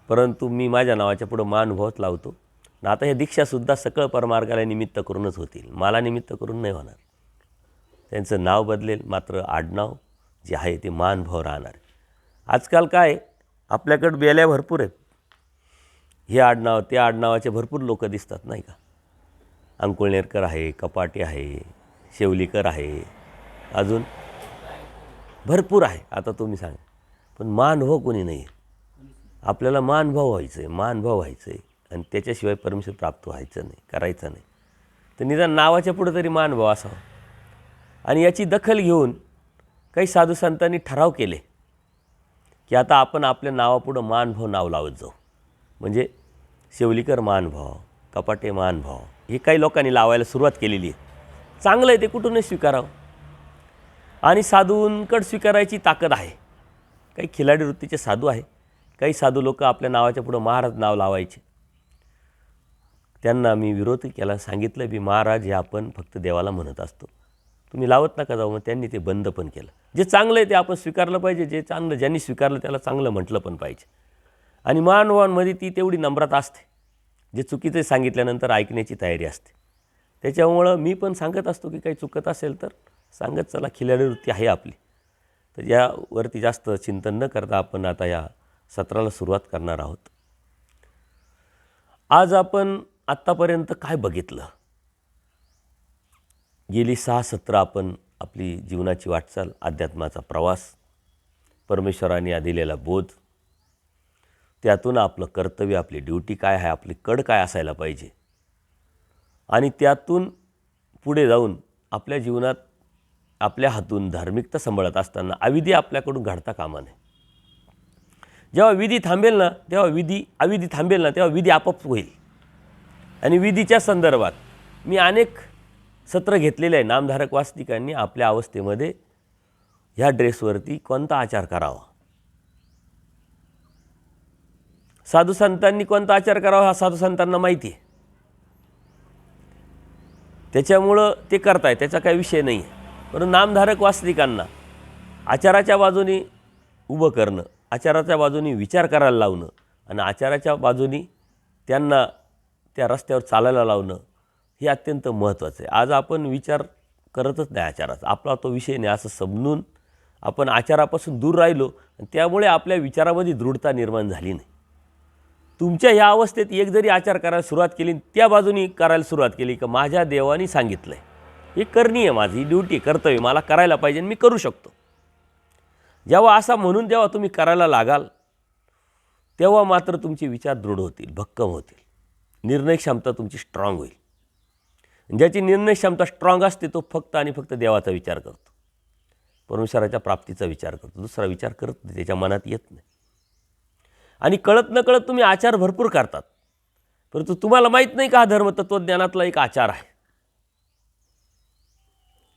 परंतु मी माझ्या नावाच्या पुढं महानुभावच लावतो. आता ह्या दीक्षासुद्धा सकळ परमार्गाला निमित्त करूनच होतील, मला निमित्त करून नाही होणार. त्यांचं नाव बदलेल, मात्र आडनाव जे आहे ते महानुभाव राहणार. आजकाल काय आपल्याकडं बेल्या भरपूर आहेत, हे आडनाव ते आडनावाचे भरपूर लोक दिसतात नाही का. अंकुळनेरकर आहे, कपाटे आहे, शेवलीकर आहे, अजून भरपूर आहे. आता तुम्ही सांगा, पण महानुभाव कोणी नाही आहे. आपल्याला महानुभाव व्हायचं आहे, महानुभाव व्हायचं आहे. आणि त्याच्याशिवाय परमेश्वर प्राप्त व्हायचं नाही, करायचं नाही. तर निदान नावाच्या पुढं तरी महानुभाव असावा. आणि याची दखल घेऊन काही साधू संतांनी ठराव केले की आता आपण आपल्या नावापुढं महानुभाव नाव लावत जाऊ. म्हणजे शेवलीकर महानुभाव, कपाटे महानुभाव हे काही लोकांनी लावायला सुरुवात केलेली आहे. चांगलं आहे, ते कुठूनही स्वीकारावं. आणि साधूंकडं स्वीकारायची ताकद आहे. काही खिलाडी वृत्तीचे साधू आहे काही साधू लोक आपल्या नावाच्या पुढं महाराज नाव लावायचे. त्यांना मी विरोध केला, सांगितलं बी महाराज हे आपण फक्त देवाला म्हणत असतो, तुम्ही लावत नका जाऊ. मग त्यांनी ते बंद पण केलं. जे चांगलं आहे ते आपण स्वीकारलं पाहिजे, जे चांगलं ज्यांनी स्वीकारलं त्याला चांगलं म्हटलं पण पाहिजे. आणि मानवांमध्ये ती तेवढी नम्रता असते, जे चुकीचे सांगितल्यानंतर ऐकण्याची तयारी असते. त्याच्यामुळं मी पण सांगत असतो की काही चुकत असेल तर सांगत चला, खिलाडी वृत्ती आहे आपली. तर यावरती जास्त चिंतन न करता आपण आता या सत्राला सुरुवात करणार आहोत. आज आपण आत्तापर्यंत काय बघितलं? गेली 6 सत्र आपण आपली जीवनाची वाटचाल, अध्यात्माचा प्रवास, परमेश्वराने दिलेला बोध, त्यातून आपलं कर्तव्य, आपली ड्युटी काय आहे, आपली कड काय असायला पाहिजे, आणि त्यातून पुढे जाऊन आपल्या जीवनात आपल्या हातून धार्मिकता सांभाळत असताना अविधी आपल्याकडून घडता कामा नये. जेव्हा विधी थांबेल ना तेव्हा अविधी थांबेल ना तेव्हा विधी आपोआप होईल. आणि विधीच्या संदर्भात मी अनेक सत्र घेतलेले आहे. नामधारक वास्तविकांनी आपल्या अवस्थेमध्ये ह्या ड्रेसवरती कोणता आचार करावा, साधू संतांनी कोणता आचार करावा हा साधू संतांना माहिती आहे. त्याच्यामुळं ते करताय, त्याचा काही विषय नाही आहे. परंतु नामधारक वास्तविकांना आचाराच्या बाजूने उभं करणं, आचाराच्या बाजूने विचार करायला लावणं आणि आचाराच्या बाजूने त्यांना त्या रस्त्यावर चालायला लावणं हे अत्यंत महत्त्वाचं आहे. आज आपण विचार करतच नाही आचाराचा, आपला तो विषय नाही असं समजून आपण आचारापासून दूर राहिलो आणि त्यामुळे आपल्या विचारामध्ये दृढता निर्माण झाली नाही. तुमच्या ह्या अवस्थेत एक जरी आचार करायला सुरुवात केली, त्या बाजूनी करायला सुरुवात केली की माझ्या देवाने सांगितलं आहे, हे करणीय, माझी ड्युटी, कर्तव्य, मला करायला पाहिजे, मी करू शकतो. जेव्हा असा म्हणून जेव्हा तुम्ही करायला लागाल तेव्हा मात्र तुमचे विचार दृढ होतील, भक्कम होतील, निर्णय क्षमता तुमची स्ट्रॉंग होईल. ज्याची निर्णय क्षमता स्ट्रॉंग असते तो फक्त आणि फक्त देवाचा विचार करतो, परमेश्वराच्या प्राप्तीचा विचार करतो, दुसरा विचार करत नाही, त्याच्या मनात येत नाही. आणि कळत न कळत तुम्ही आचार भरपूर करतात, परंतु तुम्हाला माहीत नाही का हा धर्म तत्त्वज्ञानातला एक आचार आहे.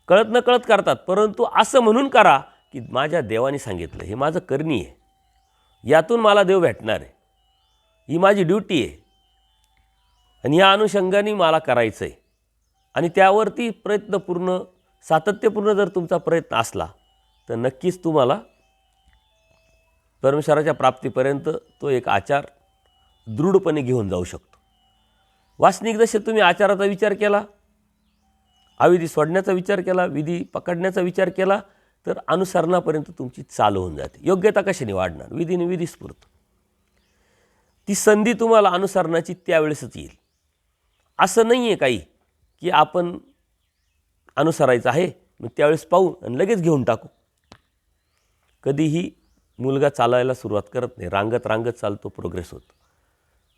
कळत न कळत करतात, परंतु असं म्हणून करा की माझ्या देवाने सांगितलं, हे माझं करणी आहे, यातून मला देव भेटणार आहे, ही माझी ड्युटी आहे आणि या अनुषंगाने मला करायचं आहे. आणि त्यावरती प्रयत्नपूर्ण, सातत्यपूर्ण जर तुमचा प्रयत्न असला तर नक्कीच तुम्हाला परमेश्वराच्या प्राप्तीपर्यंत तो एक आचार दृढपणे घेऊन जाऊ शकतो. वासनिक जसे तुम्ही आचाराचा विचार केला, अविधी सोडण्याचा विचार केला, विधी पकडण्याचा विचार केला, तर अनुसरणापर्यंत तुमची चाल होऊन जाते. योग्यता कशाने वाढणार? विधीने विधी स्फूर्त. ती संधी तुम्हाला अनुसरणाची त्यावेळेसच येईल. असं नाही आहे काही की आपण अनुसरायचं आहे मग त्यावेळेस पाहू आणि लगेच घेऊन टाकू. कधीही मुलगा चालायला सुरुवात करत नाही, रांगत रांगत चालतो, प्रोग्रेस होतो.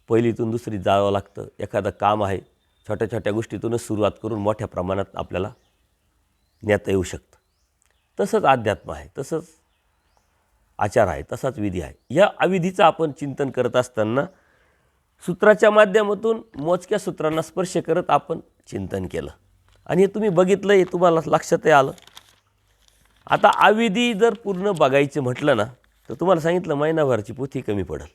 पहिलीतून दुसरीत जावं लागतं. एखादं काम आहे, छोट्या छोट्या गोष्टीतूनच सुरुवात करून मोठ्या प्रमाणात आपल्याला नेता येऊ शकतं. तसंच अध्यात्म आहे, तसंच आचार आहे, तसाच विधी आहे. या अविधीचं आपण चिंतन करत असताना सूत्राच्या माध्यमातून मोजक्या सूत्रांना स्पर्श करत आपण चिंतन केलं आणि हे तुम्ही बघितलं, हे तुम्हाला लक्षातही आलं. आता अविधी जर पूर्ण बघायचं म्हटलं ना तर तुम्हाला सांगितलं महिनाभराची पोथी कमी पडेल.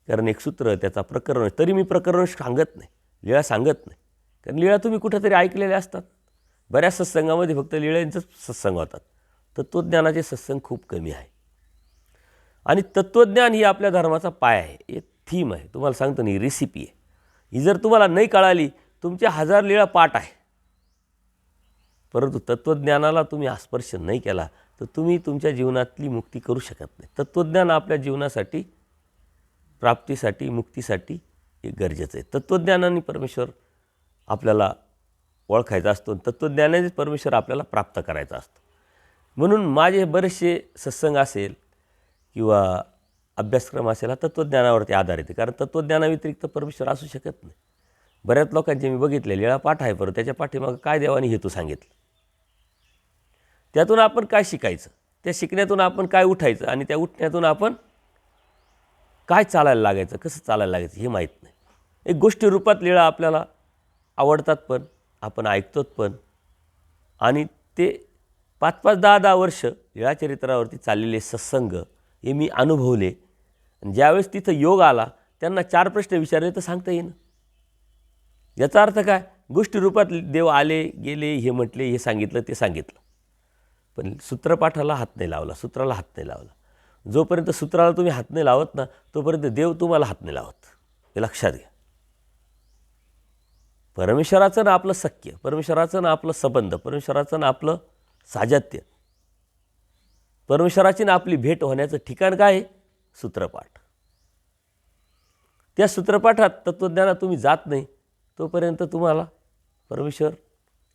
कारण एक सूत्र, त्याचा प्रकरण, तरी मी प्रकरण सांगत नाही, लीळा सांगत नाही. कारण लीळा तुम्ही कुठंतरी ऐकलेल्या असतात. बऱ्याच सत्संगामध्ये फक्त लीळांचंच सत्संग होतात. तत्त्वज्ञानाचे सत्संग खूप कमी आहे. आणि तत्त्वज्ञान ही आपल्या धर्माचा पाय आहे, एक थीम आहे. तुम्हाला सांगतो ना, ही रेसिपी आहे. ही जर तुम्हाला नाही कळाली, तुमच्या 1000 लीळा पाठ आहे, परंतु तत्त्वज्ञानाला तुम्ही स्पर्श नाही केला तर तुम्ही तुमच्या जीवनातली मुक्ती करू शकत नाही. तत्त्वज्ञान आपल्या जीवनासाठी, प्राप्तीसाठी, मुक्तीसाठी एक गरजेचं आहे. तत्त्वज्ञानाने परमेश्वर आपल्याला ओळखायचा असतो, तत्त्वज्ञानानेच परमेश्वर आपल्याला प्राप्त करायचा असतो. म्हणून माझे बरेचसे सत्संग असेल किंवा अभ्यासक्रम असेल, हा तत्त्वज्ञानावरती आधारित आहे. कारण तत्त्वज्ञानाव्यतिरिक्त परमेश्वर असू शकत नाही. बऱ्याच लोकांचे मी बघितले, लीळा पाठ आहे, परंतु त्याच्या पाठीमागं काय देवाने हेतू सांगितलं, त्यातून आपण काय शिकायचं, त्या शिकण्यातून आपण काय उठायचं आणि त्या उठण्यातून आपण काय चालायला लागायचं, कसं चालायला लागायचं हे माहीत नाही. एक गोष्टी रूपात लीळा आपल्याला आवडतात पण, आपण ऐकतोत पण, आणि ते 5-5, 10-10 वर्ष लीळाचरित्रावरती चाललेले सत्संग हे मी अनुभवले आणि ज्यावेळेस तिथं योग आला त्यांना 4 प्रश्न विचारले तर सांगता येईन. याचा अर्थ काय? गोष्टी रूपात देव आले गेले, हे म्हटले, हे सांगितलं, ते सांगितलं, पण सूत्रपाठाला हात नाही लावला, सूत्राला हात नाही लावला. जोपर्यंत सूत्राला तुम्ही हात नाही लावत ना, तोपर्यंत देव तुम्हाला हात नाही लावत. हे लक्षात घ्या. परमेश्वराचं ना आपलं सख्य, परमेश्वराचं ना आपलं संबंध, परमेश्वराचं ना आपलं साजत्य, परमेश्वराची ना आपली भेट होण्याचं ठिकाण काय आहे? सूत्रपाठ. त्या सूत्रपाठात तत्त्वज्ञानात तुम्ही जात नाही तोपर्यंत तुम्हाला परमेश्वर,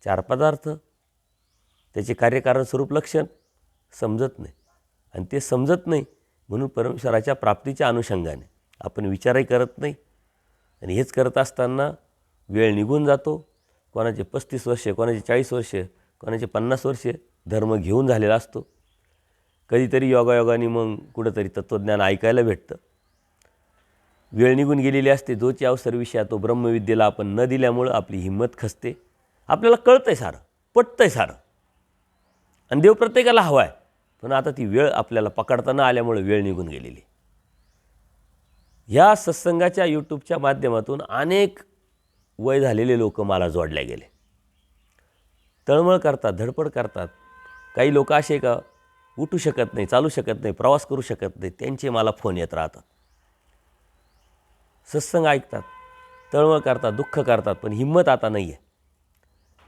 4 पदार्थ, त्याचे कार्यकारण स्वरूप लक्षण समजत नाही. आणि ते समजत नाही म्हणून परमेश्वराच्या प्राप्तीच्या अनुषंगाने आपण विचारही करत नाही. आणि हेच करत असताना वेळ निघून जातो. कोणाचे 35 वर्षे, कोणाचे 40 वर्षे, कोणाचे 50 वर्षे धर्म घेऊन झालेला असतो. कधीतरी योगायोगाने मग कुठंतरी तत्त्वज्ञान ऐकायला भेटतं. वेळ निघून गेलेली असते. जोची अवसर विषया तो ब्रह्मविद्येला आपण न दिल्यामुळं आपली हिंमत खचते. आपल्याला कळतं आहे सारं, पटतं आहे सारं, आणि देव प्रत्येकाला हवा आहे, पण आता ती वेळ आपल्याला पकडता न आल्यामुळे वेळ निघून गेलेली. ह्या सत्संगाच्या यूट्यूबच्या माध्यमातून अनेक वय झालेले लोक मला जोडले गेले. तळमळ करतात, धडपड करतात. काही लोक असे का उठू शकत नाही, चालू शकत नाही, प्रवास करू शकत नाही, त्यांचे मला फोन येत राहतात. सत्संग ऐकतात, तळमळ करतात, दुःख करतात, पण हिंमत आता नाही आहे.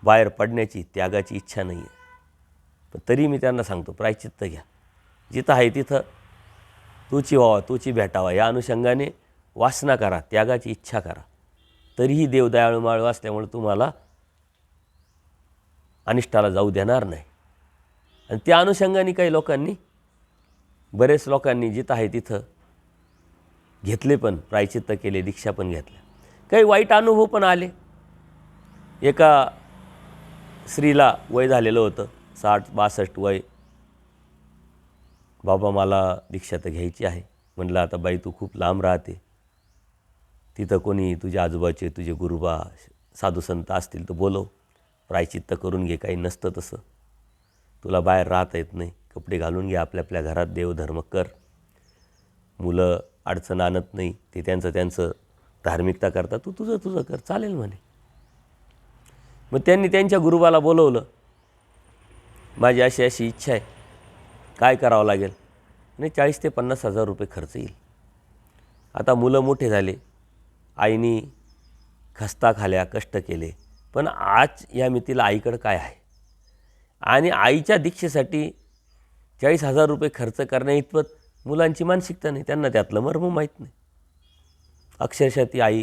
बाहेर पडण्याची, त्यागाची इच्छा नाही आहे. पण तरी मी त्यांना सांगतो, प्रायश्चित्त घ्या. जिथं आहे तिथं तूची व्हावा, तूची भेटावा, या अनुषंगाने वासना करा, त्यागाची इच्छा करा. तरीही देव दयाळू माळू असल्यामुळे तुम्हाला अनिष्टाला जाऊ देणार नाही. आणि त्या अनुषंगाने काही लोकांनी, बरेच लोकांनी जिथं आहे तिथं घेतले, पण प्रायश्चित्त केले, दीक्षा पण घेतल्या. काही वाईट अनुभव पण आले. एका स्त्रीला वय झालेलं होतं, 60-62 वय. बाबा मला दीक्षा तर घ्यायची आहे. म्हटलं आता बाई तू खूप लांब राहते, तिथं कोणी तुझ्या आजूबाजूचे तुझे गुरुबा साधुसंत असतील तर बोलव, प्रायश्चित्त करून घे. काही नसतं तसं, तुला बाहेर राहता येत नाही, कपडे घालून घे, आपल्या आपल्या घरात देवधर्म कर. मुलं अडचण आणत नाही, ते त्यांचं धार्मिकता करतात, तू तुझं कर, चालेल म्हणे. मग त्यांनी त्यांच्या गुरुबाला बोलवलं. माझी अशी अशी इच्छा आहे, काय करावं लागेल? नाही, 40,000 ते 50,000 रुपये खर्च येईल. आता मुलं मोठे झाले, आईनी खस्ता खाल्या, कष्ट केले, पण आज या मितीला आईकडं काय आहे? आणि आईच्या दीक्षेसाठी 40,000 रुपये खर्च करण्या इतपत मुलांची मानसिकता नाही, त्यांना त्यातलं मर्म माहीत नाही. अक्षरशः ती आई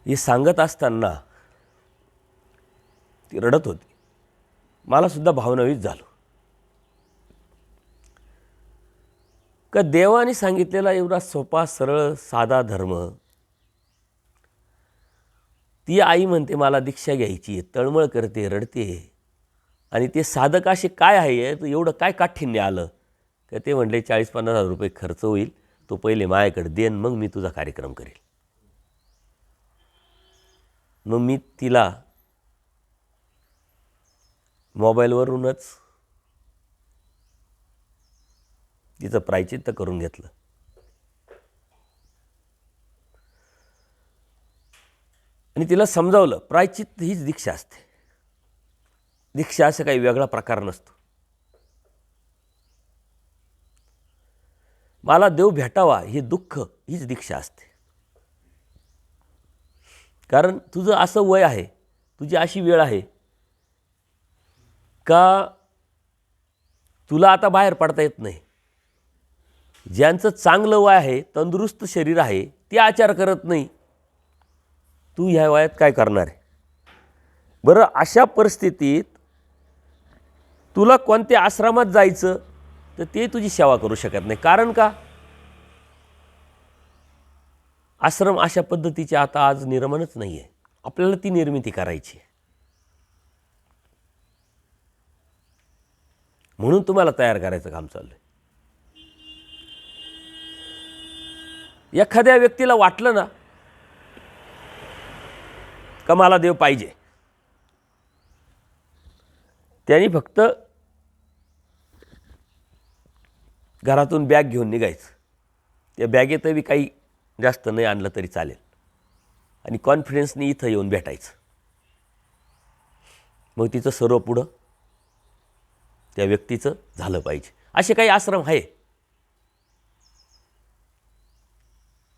हे सांगत असताना ती रडत होती. मला सुद्धा भावनावीत झालो का देवाने सांगितलेला एवढा सोपा, सरळ, साधा धर्म ती आई म्हणते मला दीक्षा घ्यायची, तळमळ करते, रडते. आणि ते साधक असे काय आहे, तर एवढं काय काठिण्य आलं का ते म्हणले 40-50,000 रुपये खर्च होईल, तो पहिले माझ्याकडे देन, मग मी तुझा कार्यक्रम करेल. मग मी तिला मोबाईलवरूनच तिचं प्रायश्चित्त करून घेतलं. आणि तिला समजावलं, प्रायश्चित्त हीच दीक्षा असते. दीक्षा असं काही वेगळा प्रकार नसतो. मला देव भेटावा हे दुःख हीच दीक्षा असते. कारण तुझं असं वय आहे, तुझी अशी वेळ आहे का तुला आता बाहेर पडता येत नाही. ज्यांचं चांगलं वय आहे, तंदुरुस्त शरीर आहे, ते आचार करत नाही, तू ह्या वयात काय करणार आहे? बरं, अशा परिस्थितीत तुला कोणत्या आश्रमात जायचं तर ते तुझी सेवा करू शकत नाही. कारण का? आश्रम अशा पद्धतीचे आता आज निर्माणच नाही आहे. आपल्याला ती निर्मिती करायची. म्हणून तुम्हाला तयार करायचं काम चालू आहे. एखाद्या व्यक्तीला वाटलं ना का मला देव पाहिजे, त्यांनी फक्त घरातून बॅग घेऊन निघायचं. त्या बॅगेतही काही जास्त नाही आणलं तरी चालेल आणि कॉन्फिडन्सने इथं येऊन भेटायचं. मग तिचं सर्व पुढं त्या व्यक्तीचं झालं पाहिजे. असे काही आश्रम आहे.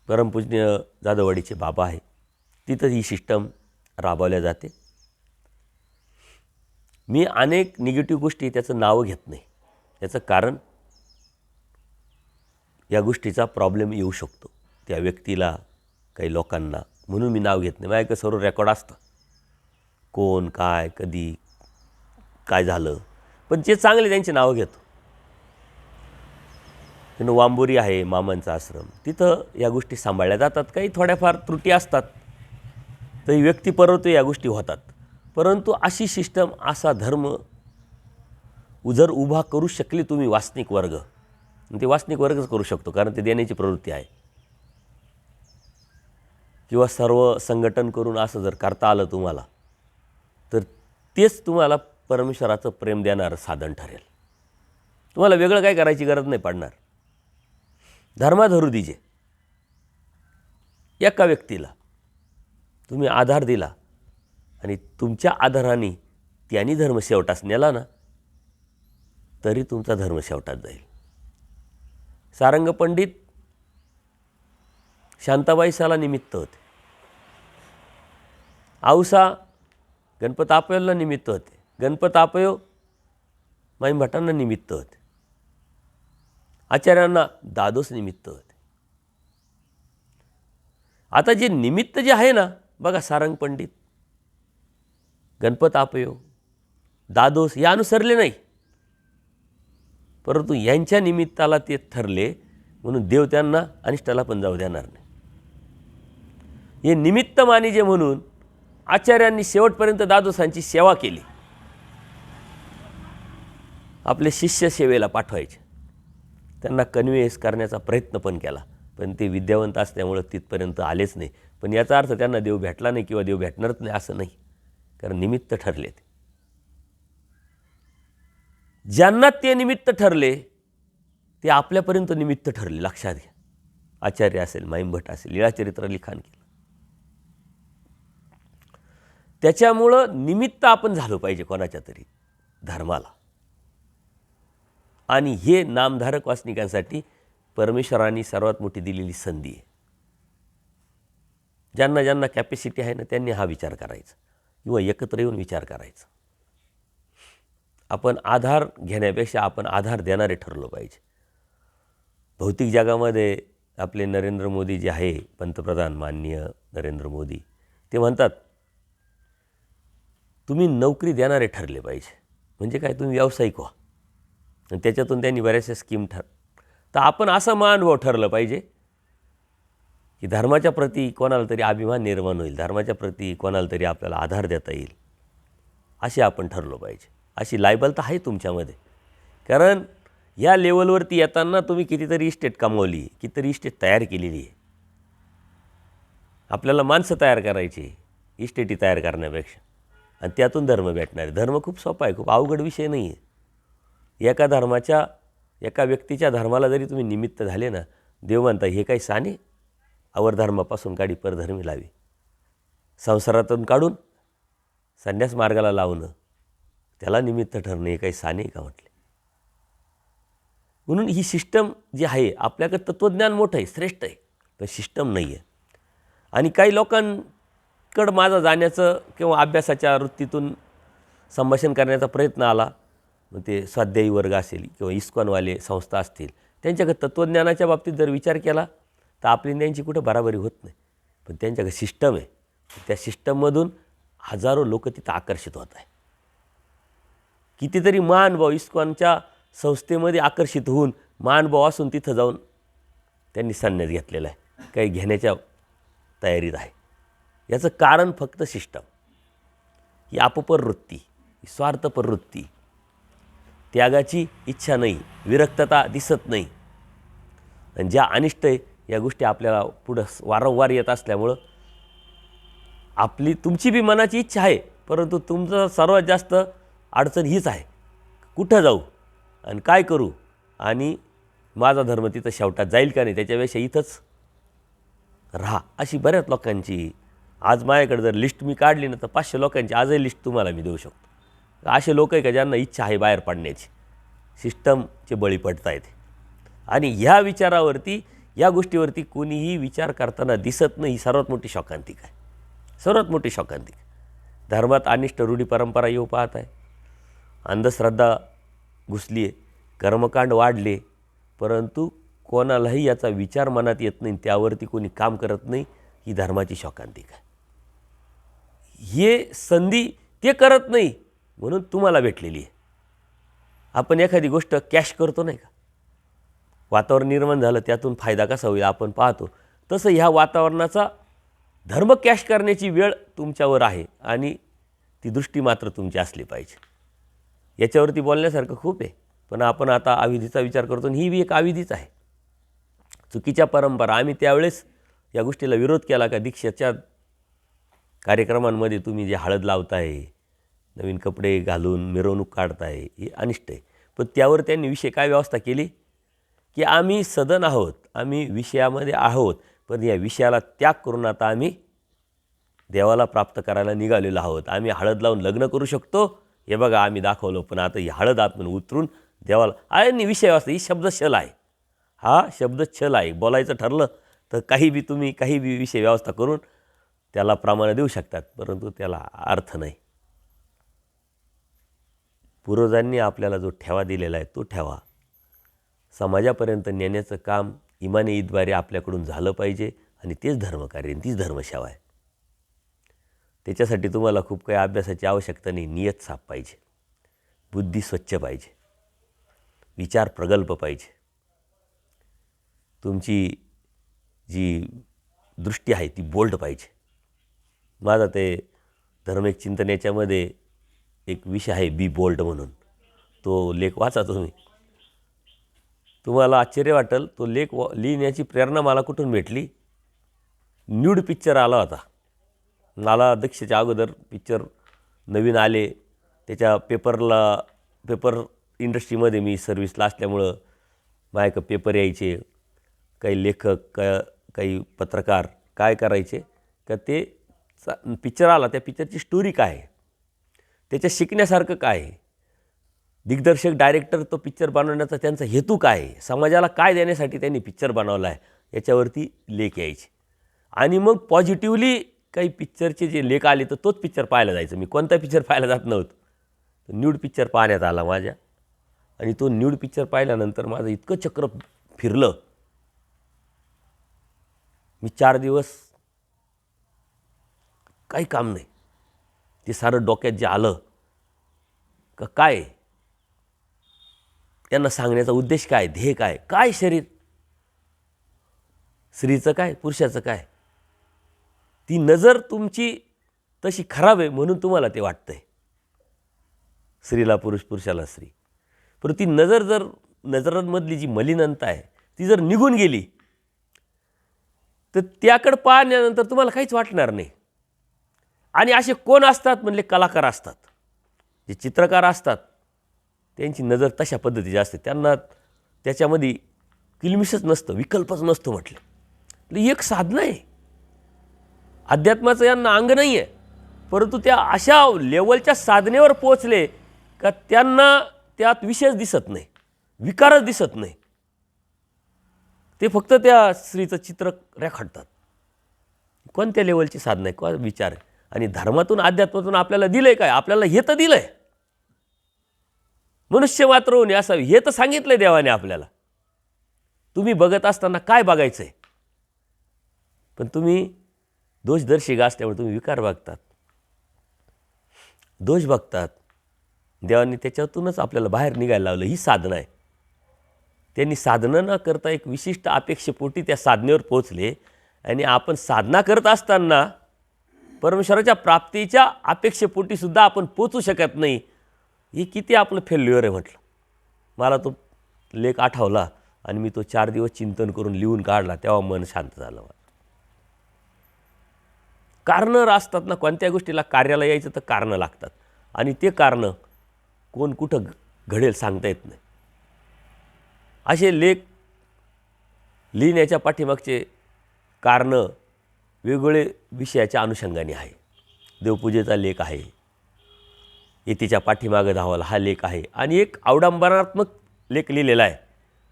परमपूज्य जाधववाडीचे बाबा आहे, तिथं ही सिस्टम राबवल्या जाते. मी अनेक निगेटिव्ह गोष्टी त्याचं नाव घेत नाही. याचं कारण या गोष्टीचा प्रॉब्लेम येऊ शकतो त्या व्यक्तीला, काही लोकांना, म्हणून मी नाव घेत नाही. माझ्याकडे सर्व रेकॉर्ड असतं, कोण काय कधी काय झालं. पण जे चांगले त्यांची नावं घेतो. त्यानं वांबोरी आहे मामांचा आश्रम, तिथं या गोष्टी सांभाळल्या जातात. काही थोड्याफार त्रुटी असतात तरी व्यक्तिपरत्व या गोष्टी होतात. परंतु अशी सिस्टम, असा धर्म जर उभा करू शकली तुम्ही वासनिक वर्ग, ते वासनिक वर्गच करू शकतो, कारण ते देण्याची प्रवृत्ती आहे. किंवा सर्व संघटन करून असं जर करता आलं तुम्हाला, तर तेच तुम्हाला परमेश्वराचं प्रेम देणारं साधन ठरेल. तुम्हाला वेगळं काय करायची गरज नाही पडणार. धर्माधरू दिजे. एका व्यक्तीला तुम्ही आधार दिला आणि तुमच्या आधाराने त्यांनी धर्म शेवटास नेला ना, तरी तुमचा धर्म शेवटात जाईल. सारंग पंडित शांताबाई साला निमित्त होते. औसा गणपत आपयोला निमित्त होते. गणपत आपयो माईमभटांना निमित्त होते. आचार्यांना दादोस निमित्त होते. आता जे निमित्त जे आहे ना, बघा, सारंग पंडित, गणपत आपयो, दादोस या अनुसरले नाही, परंतु यांच्या निमित्ताला ते ठरले, म्हणून देव त्यांना अनिष्टाला पण जाऊ देणार नाही. हे निमित्त मानिजे म्हणून आचार्यांनी शेवटपर्यंत दादोसांची सेवा केली. आपले शिष्य सेवेला पाठवायचे, त्यांना कन्व्हिन्स करण्याचा प्रयत्न पण केला, पण ते विद्यावंत असल्यामुळं तिथपर्यंत आलेच नाही. पण याचा अर्थ त्यांना देव भेटला नाही किंवा देव भेटणारच नाही असं नाही, कारण निमित्त ठरले. ज्यांना ते निमित्त ठरले ते आपल्यापर्यंत निमित्त ठरले, लक्षात घ्या. आचार्य असेल, माईमभट असेल, लीळाचरित्र लिखाण केलं, त्याच्यामुळं निमित्त आपण झालो पाहिजे कोणाच्या तरी धर्माला. आणि हे नामधारक वासनिकांसाठी परमेश्वराने सर्वात मोठी दिलेली संधी आहे. ज्यांना ज्यांना कॅपॅसिटी आहे ना, त्यांनी हा विचार करायचा किंवा एकत्र येऊन विचार करायचा. आपण आधार घेण्यापेक्षा आपण आधार देणारे ठरलो पाहिजे. भौतिक जगामध्ये आपले नरेंद्र मोदी जे आहे, पंतप्रधान माननीय नरेंद्र मोदी, ते म्हणतात तुम्ही नोकरी देणारे ठरले पाहिजे. म्हणजे काय, तुम्ही व्यावसायिक व्हा. आणि त्याच्यातून त्यांनी बऱ्याचशा स्कीम तर आपण असं महानुभव ठरलं पाहिजे की धर्माच्या प्रती कोणाला तरी अभिमान निर्माण होईल, धर्माच्या प्रती कोणाला तरी आपल्याला आधार देता येईल, असे आपण ठरलो पाहिजे. अशी लायबल तर आहे तुमच्यामध्ये, कारण या लेवलवरती येताना तुम्ही कितीतरी इस्टेट कमवली, कितीतरी इस्टेट तयार केलेली आहे. आपल्याला माणसं तयार करायची इस्टेटी तयार करण्यापेक्षा, आणि त्यातून धर्म भेटणार आहे. धर्म खूप सोपा आहे, खूप अवघड विषय नाही आहे. एका व्यक्तीच्या धर्माला जरी तुम्ही निमित्त झाले ना, देव म्हणता हे काही साने, अवर धर्मापासून काढी परधर्मी लावी. संसारातून काढून संन्यास मार्गाला लावणं, त्याला निमित्त ठरणं, हे काही साने का म्हटले. म्हणून ही सिस्टम जी आहे, आपल्याकडं तत्त्वज्ञान मोठं आहे, श्रेष्ठ आहे, पण सिस्टम नाही आहे. आणि काही लोकांकडं माझा जाण्याचं किंवा अभ्यासाच्या वृत्तीतून संभाषण करण्याचा प्रयत्न आला. मग ते स्वाध्यायी वर्ग असेल किंवा इस्कॉनवाले संस्था असतील, त्यांच्याकडे तत्त्वज्ञानाच्या बाबतीत जर विचार केला तर आपली त्यांची कुठं बराबरी होत नाही. पण त्यांच्याकडे सिस्टम आहे, त्या सिस्टममधून हजारो लोक तिथं आकर्षित होत आहे. कितीतरी महानुभाव इस्कॉनच्या संस्थेमध्ये आकर्षित होऊन महानुभाव असून तिथं जाऊन त्यांनी संन्यास घेतलेला आहे, काही घेण्याच्या तयारीत आहे. याचं कारण फक्त सिस्टम, ही अपप्रवृत्ती, ही स्वार्थप्रवृत्ती, त्यागाची इच्छा नाही, विरक्तता दिसत नाही. आणि ज्या अनिष्ट आहे या गोष्टी आपल्याला पुढं वारंवार येत असल्यामुळं तुमची बी मनाची इच्छा आहे, परंतु तुमचं सर्वात जास्त अडचण हीच आहे, कुठं जाऊ आणि काय करू आणि माझा धर्म तिथं शेवटात जाईल का नाही, त्याच्यापेक्षा इथंच राहा, अशी बऱ्याच लोकांची. आज माझ्याकडे जर लिस्ट मी काढली ना तर 500 लोकांची आजही लिस्ट तुम्हाला मी देऊ शकतो. असे लोक आहे का ज्यांना इच्छा आहे बाहेर पडण्याची, सिस्टमचे बळी पडता येते. आणि ह्या विचारावरती, या गोष्टीवरती कोणीही विचार करताना दिसत नाही. ही सर्वात मोठी शोकांतिक आहे, सर्वात मोठी शोकांतिक. धर्मात अनिष्ट रूढी परंपरा येऊ पाहत आहे, अंधश्रद्धा घुसली आहे, कर्मकांड वाढले, परंतु कोणालाही याचा विचार मनात येत नाही, त्यावरती कोणी काम करत नाही. ही धर्माची शोकांतिक आहे. हे संधी ते करत नाही म्हणून तुम्हाला भेटलेली आहे. आपण एखादी गोष्ट कॅश करतो नाही का, वातावरण निर्माण झालं त्यातून फायदा कसा होईल आपण पाहतो. तसं ह्या वातावरणाचा धर्म कॅश करण्याची वेळ तुमच्यावर आहे आणि ती दृष्टी मात्र तुमची असली पाहिजे. याच्यावरती बोलण्यासारखं खूप आहे, पण आपण आता अविधीचा विचार करतो आणि ही बी एक अविधीच आहे, चुकीच्या परंपरा. आम्ही त्यावेळेस या गोष्टीला विरोध केला का दीक्षेच्या कार्यक्रमांमध्ये तुम्ही जे हळद लावताय, नवीन कपडे घालून मिरवणूक काढताय, हे अनिष्ट आहे. पण त्यावर त्यांनी विषय काय व्यवस्था केली की आम्ही सदन आहोत, आम्ही विषयामध्ये आहोत, पण या विषयाला त्याग करून आता आम्ही देवाला प्राप्त करायला निघालेलो आहोत. आम्ही हळद लावून लग्न करू शकतो, हे बघा आम्ही दाखवलं, पण आता ही हळद आपण उतरून देवाला. आणि विषय व्यवस्था ही शब्दछल आहे, हा शब्दछल आहे. बोलायचं ठरलं तर काही बी तुम्ही काही बी विषय व्यवस्था करून त्याला प्रमाण देऊ शकतात, परंतु त्याला अर्थ नाही. पूर्वजांनी आपल्याला जो ठेवा दिलेला आहे तो ठेवा समाजापर्यंत नेण्याचं काम इमानी ईदद्वारे आपल्याकडून झालं पाहिजे, आणि तेच धर्मकार्य, तीच धर्मसेवा आहे. त्याच्यासाठी तुम्हाला खूप काही अभ्यासाची आवश्यकता नाही. नियत साफ पाहिजे, बुद्धी स्वच्छ पाहिजे, विचार प्रगल्भ पाहिजे, तुमची जी दृष्टी आहे ती बोल्ड पाहिजे. माझा ते धार्मिक चिंतन याच्यामध्ये एक विषय आहे बी बोल्ड म्हणून, तो लेख वाचा तुम्ही, तुम्हाला आश्चर्य वाटेल. तो लेख लिहिण्याची प्रेरणा मला कुठून भेटली. न्यूड पिक्चर आला होता, मला दीक्षेच्या अगोदर पिक्चर नवीन आले, त्याच्या पेपर इंडस्ट्रीमध्ये मी सर्व्हिसला असल्यामुळं माझ्याकडं पेपर यायचे. काही लेखक काही पत्रकार काय करायचे का ते पिक्चर आला, त्या पिक्चरची स्टोरी काय आहे, त्याच्यात शिकण्यासारखं काय आहे, दिग्दर्शक डायरेक्टर तो पिक्चर बनवण्याचा त्यांचा हेतू काय आहे, समाजाला काय देण्यासाठी त्यांनी पिक्चर बनवला आहे, याच्यावरती लेख यायचे. आणि मग पॉझिटिव्हली काही पिक्चरचे जे लेख आले तर तोच पिक्चर पाहायला जायचं. मी कोणता पिक्चर पाहायला जात नव्हतं. न्यूड पिक्चर पाहण्यात आला माझ्या, आणि तो न्यूड पिक्चर पाहिल्यानंतर माझं इतकं चक्र फिरलं. मी 4 दिवस काही काम नाही. ते सारं डोक्यात जे आलं का काय त्यांना सांगण्याचा उद्देश काय, ध्येय काय, काय शरीर, स्त्रीचं काय, पुरुषाचं काय. ती नजर तुमची तशी खराब आहे म्हणून तुम्हाला ते वाटतंय, स्त्रीला पुरुष, पुरुषाला स्त्री. पण ती नजर जर, नजरांमधली जी मलिनता आहे ती जर निघून गेली तर त्याकडे पाहण्यानंतर तुम्हाला काहीच वाटणार नाही. आणि असे कोण असतात म्हणले, कलाकार असतात, जे चित्रकार असतात, त्यांची नजर तशा पद्धतीची असते. त्यांना त्याच्यामध्ये किलमिशच नसतं, विकल्पच नसतो. म्हटलं एक साधना आहे, अध्यात्माचं यांना अंग नाही आहे, परंतु त्या अशा लेवलच्या साधनेवर पोचले का त्यांना त्यात विशेष दिसत नाही, विकारच दिसत नाही. ते फक्त त्या स्त्रीचं चित्र रेखाटतात. कोणत्या लेवलची साधना आहे, कोण विचार आहे. आणि धर्मातून अध्यात्मातून आपल्याला दिलंय काय, आपल्याला हे तर दिलंय, मनुष्य मात्र होणे असावे हे तर सांगितलंय देवाने आपल्याला. तुम्ही बघत असताना काय बघायचंय, पण तुम्ही दोषदर्शी असल्यामुळे तुम्ही विकार बघतात, दोष बघतात. देवाने त्याच्यातूनच आपल्याला बाहेर निघायला लावलं. ही साधना आहे. त्यांनी साधना न करता एक विशिष्ट अपेक्षेपोटी त्या साधनेवर पोहोचले. आणि आपण साधना करत असताना परमेश्वराच्या प्राप्तीच्या अपेक्षेपोटी सुद्धा आपण पोचू शकत नाही. ही किती आपलं फेल्युअर आहे. म्हटलं मला तो लेख आठवला आणि मी तो 4 दिवस चिंतन करून लिहून काढला, तेव्हा मन शांत झालं. कारणं असतात ना, कोणत्या गोष्टीला कार्याला यायचं तर कारणं लागतात, आणि ते कारणं कोण कुठं घडेल सांगता येत नाही. असे लेख लिहिण्याच्या पाठीमागचे कारणं वेगवेगळे विषयाच्या अनुषंगाने आहे. देवपूजेचा लेख आहे, येतीच्या पाठीमागं धावाला हा लेख आहे, आणि एक अवडंबनात्मक लेख लिहिलेला आहे,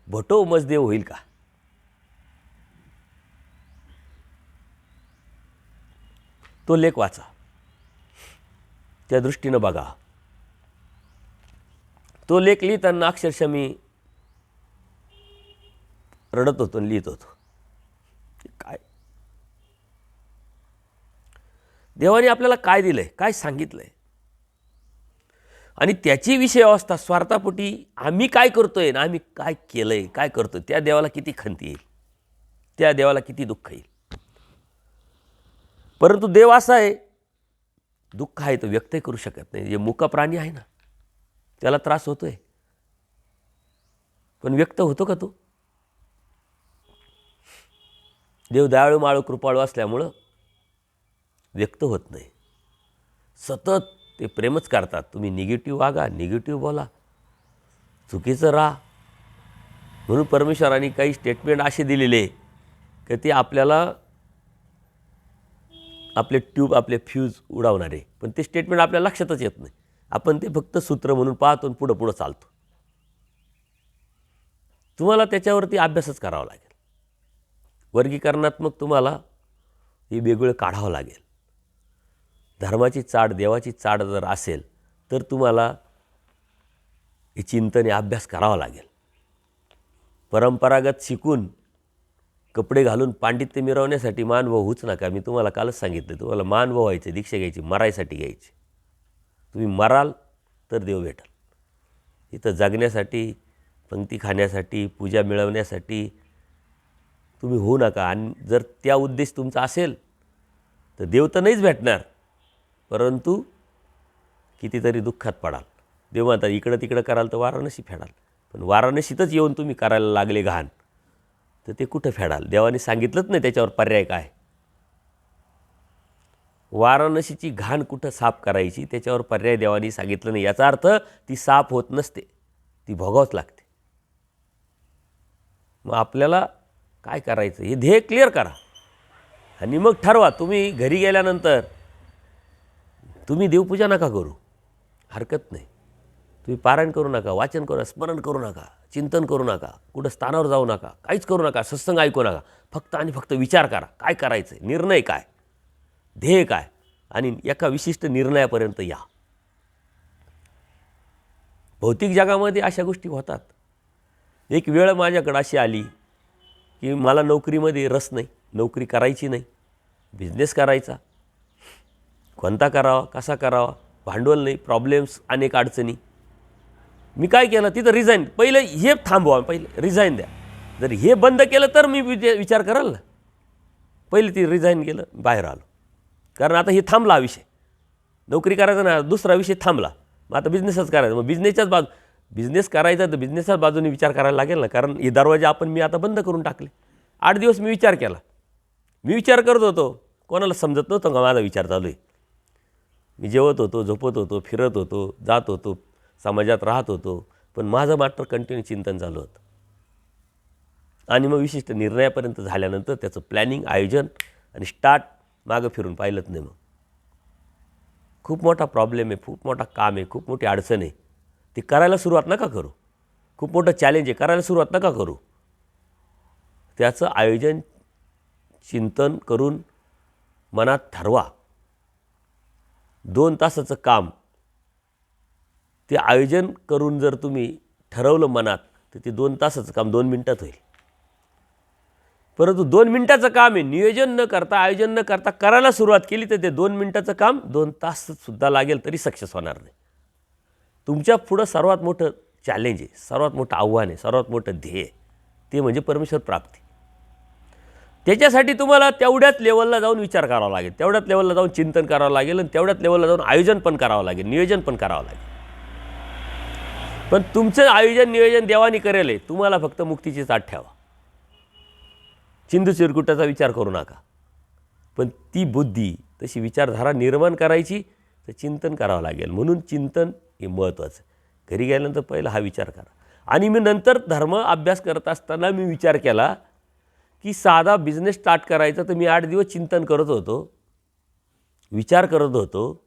भटो मजदेव होईल का. तो लेख वाचा, त्या दृष्टीनं बघा. तो लेख लिहिताना अक्षरशः मी रडत होतो आणि लिहित होतो. काय देवाने आपल्याला काय दिलंय, काय सांगितलंय, आणि त्याची विषय अवस्था स्वार्थापोटी आम्ही काय करतोय ना आम्ही काय केलंय, काय करतोय, त्या देवाला किती खंती येईल, त्या देवाला किती दुःख येईल. परंतु देव असा आहे, दुःख आहे तो व्यक्तही करू शकत नाही. जे मुका प्राणी आहे ना त्याला त्रास होतोय, पण व्यक्त होतो का तो. देव दयाळू माळू कृपाळू असल्यामुळं व्यक्त होत नाही. सतत ते प्रेमच करतात. तुम्ही निगेटिव्ह वागा, निगेटिव्ह बोला, चुकीचं राहा. म्हणून परमेश्वराने काही स्टेटमेंट असे दिलेले की ते आपल्याला आपले ट्यूब, आपले फ्यूज उडवणारे, पण ते स्टेटमेंट आपल्या लक्षातच येत नाही. आपण ते फक्त सूत्र म्हणून पाहतो आणि पुढं पुढं चालतो. तुम्हाला त्याच्यावरती अभ्यासच करावा लागेल. वर्गीकरणात्मक तुम्हाला हे वेगळं काढावं लागेल. धर्माची चाड, देवाची चाड जर असेल तर तुम्हाला हे चिंतन, अभ्यास करावा लागेल. परंपरागत शिकून कपडे घालून पांडित्य मिरवण्यासाठी मानभाव होऊच नका. मी तुम्हाला कालच सांगितलं, तुम्हाला मानभाव व्हायचे, दीक्षा घ्यायची, मरायसाठी घ्यायची. तुम्ही मराल तर देव भेटाल. इथं जगण्यासाठी, पंक्ती खाण्यासाठी, पूजा मिळवण्यासाठी तुम्ही होऊ नका. आणि जर त्या उद्देश तुमचा असेल तर देव तर नाहीच भेटणार, परंतु कितीतरी दुःखात पडाल. देव म्हणतात इकडं तिकडं कराल तर वाराणसी फेडाल. पण वाराणसीतच येऊन तुम्ही करायला लागले घाण, तर ते कुठं फेडाल. देवाने सांगितलंच नाही त्याच्यावर पर्याय काय. वाराणसीची घाण कुठं साफ करायची त्याच्यावर पर्याय देवाने सांगितलं नाही. याचा अर्थ ती साफ होत नसते, ती भोगावंच लागते. मग आपल्याला काय करायचं हे ध्येय क्लिअर करा आणि मग ठरवा. तुम्ही घरी गेल्यानंतर तुम्ही देवपूजा नका करू, हरकत नाही. तुम्ही पारायण करू नका, वाचन करू नका, स्मरण करू नका, चिंतन करू नका, कुठं स्थानावर जाऊ नका, काहीच करू नका, सत्संग ऐकू नका. फक्त आणि फक्त विचार करा काय करायचं आहे, निर्णय काय, ध्येय काय, आणि एका विशिष्ट निर्णयापर्यंत या. भौतिक जगामध्ये अशा गोष्टी होतात. एक वेळ माझ्याकडं अशी आली की मला नोकरीमध्ये रस नाही, नोकरी करायची नाही, बिझनेस करायचा, कोणता करावा, कसा करावा, भांडवल नाही, प्रॉब्लेम्स, अनेक अडचणी. मी काय केलं, तिथं रिझाईन, पहिलं हे थांबवा, पहिलं रिझाईन द्या. जर हे बंद केलं तर मी विचार कराल ना. पहिले ती रिझाईन केलं, बाहेर आलो. कारण आता हे थांबला हा विषय, नोकरी करायचा ना, दुसरा विषय थांबला. मग आता बिझनेसच करायचा. मग बिझनेसच्याच बिझनेस करायचा तर बिझनेसच्याच बाजूने विचार करायला लागेल ना. कारण हे दरवाजे मी आता बंद करून टाकले. 8 दिवस मी विचार केला. मी विचार करत होतो, कोणाला समजत नव्हतं का माझा विचार चालू आहे. मी जेवत होतो, झोपत होतो, फिरत होतो, जात होतो, समाजात राहत होतो, पण माझं मात्र कंटिन्यू चिंतन चालू होतं. आणि मग विशिष्ट निर्णयापर्यंत झाल्यानंतर त्याचं प्लॅनिंग, आयोजन आणि स्टार्ट मागं फिरून पाहिलंच नाही. मग खूप मोठा प्रॉब्लेम आहे, खूप मोठा काम आहे, खूप मोठी अडचण आहे, ती करायला सुरुवात नका करू. खूप मोठं चॅलेंज आहे, करायला सुरुवात नका करू. त्याचं आयोजन, चिंतन करून मनात ठरवा. 2 तासाचं काम ते आयोजन करून जर तुम्ही ठरवलं मनात, तर ते 2 तासाचं काम 2 मिनटात होईल. परंतु 2 मिनटाचं काम आहे, नियोजन न करता, आयोजन न करता करायला सुरुवात केली तर ते 2 मिनटाचं काम 2 ताससुद्धा लागेल तरी सक्सेस होणार नाही. तुमच्या पुढं सर्वात मोठं चॅलेंज आहे, सर्वात मोठं आव्हान आहे, सर्वात मोठं ध्येय, ते म्हणजे परमेश्वर प्राप्ती. त्याच्यासाठी तुम्हाला तेवढ्याच लेवलला जाऊन विचार करावा लागेल, तेवढ्याच लेवलला जाऊन चिंतन करावं लागेल, आणि तेवढ्याच लेवलला जाऊन आयोजन पण करावं लागेल, नियोजन पण करावं लागेल. पण तुमचं आयोजन, नियोजन देवानी करेल आहे. तुम्हाला फक्त मुक्तीची चाट ठेवा. चिंदू चिरकुटाचा विचार करू नका. पण ती बुद्धी, तशी विचारधारा निर्माण करायची तर चिंतन करावं लागेल. म्हणून चिंतन हे महत्त्वाचं. घरी गेल्यानंतर पहिला हा विचार करा. आणि मी नंतर धर्म अभ्यास करत असताना मी विचार केला की साधा बिझनेस स्टार्ट करायचा तर मी 8 दिवस चिंतन करत होतो, विचार करत होतो,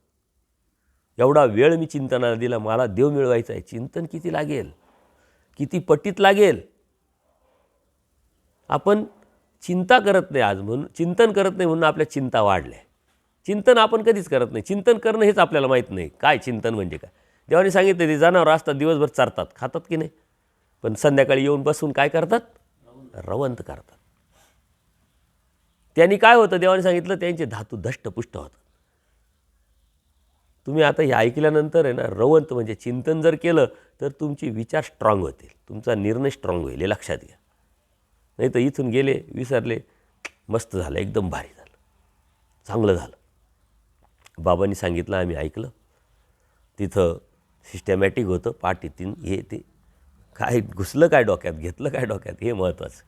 एवढा वेळ मी चिंतनाला दिला, मला देव मिळवायचा आहे. चिंतन किती लागेल, किती पटीत लागेल. आपण चिंता करत नाही आज, म्हणून चिंतन करत नाही म्हणून आपल्या चिंता वाढल्या. चिंतन आपण कधीच करत नाही. चिंतन करणं हेच आपल्याला माहीत नाही काय चिंतन म्हणजे काय. देवाने सांगितलं ते जनावर असतात, दिवसभर चरतात, खातात की नाही, पण संध्याकाळी येऊन बसून काय करतात, रवंत करतात. त्यांनी काय होतं, देवाने सांगितलं त्यांचे धातू धष्टपुष्ट होतात. तुम्ही आता हे ऐकल्यानंतर आहे ना, रवंत म्हणजे चिंतन जर केलं तर तुमचे विचार स्ट्रॉंग होतील, तुमचा निर्णय स्ट्रॉंग होईल, हे लक्षात घ्या. नाही तर इथून गेले, विसरले, मस्त झालं, एकदम भारी झालं, चांगलं झालं. बाबांनी सांगितलं, आम्ही ऐकलं. तिथं सिस्टमॅटिक होतं, पाठीतीन हे ते काय घुसलं काय डोक्यात, घेतलं काय डोक्यात, हे महत्त्वाचं.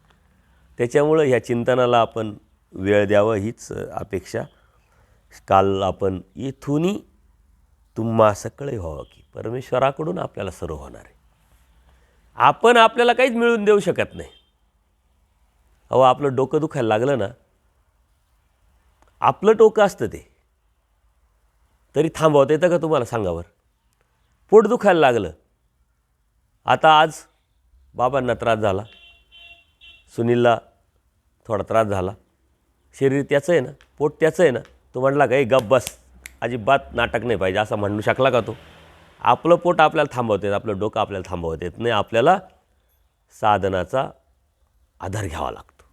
त्याच्यामुळं ह्या चिंतनाला आपण वेळ द्यावं हीच अपेक्षा. काल आपण इथूनही तुम्हा सकळे व्हावं, की परमेश्वराकडून आपल्याला सर्व होणार आहे. आपण आपल्याला काहीच मिळवून देऊ शकत नाही. अहो, आपलं डोकं दुखायला लागलं ना, आपलं डोकं असतं ते, तरी थांबवता येतं का तुम्हाला सांगावर. पोट दुखायला लागलं, आता आज बाबांना त्रास झाला, सुनीलला थोडा त्रास झाला, शरीर त्याचं आहे ना, पोट त्याचं आहे ना, तो म्हणला का गप बस, अजिबात नाटक नाही पाहिजे, असं म्हणू शकला का तो. आपलं पोट आपल्याला थांबवता येत, आपलं डोकं आपल्याला थांबवता येत नाही. आपल्याला साधनाचा आधार घ्यावा लागतो.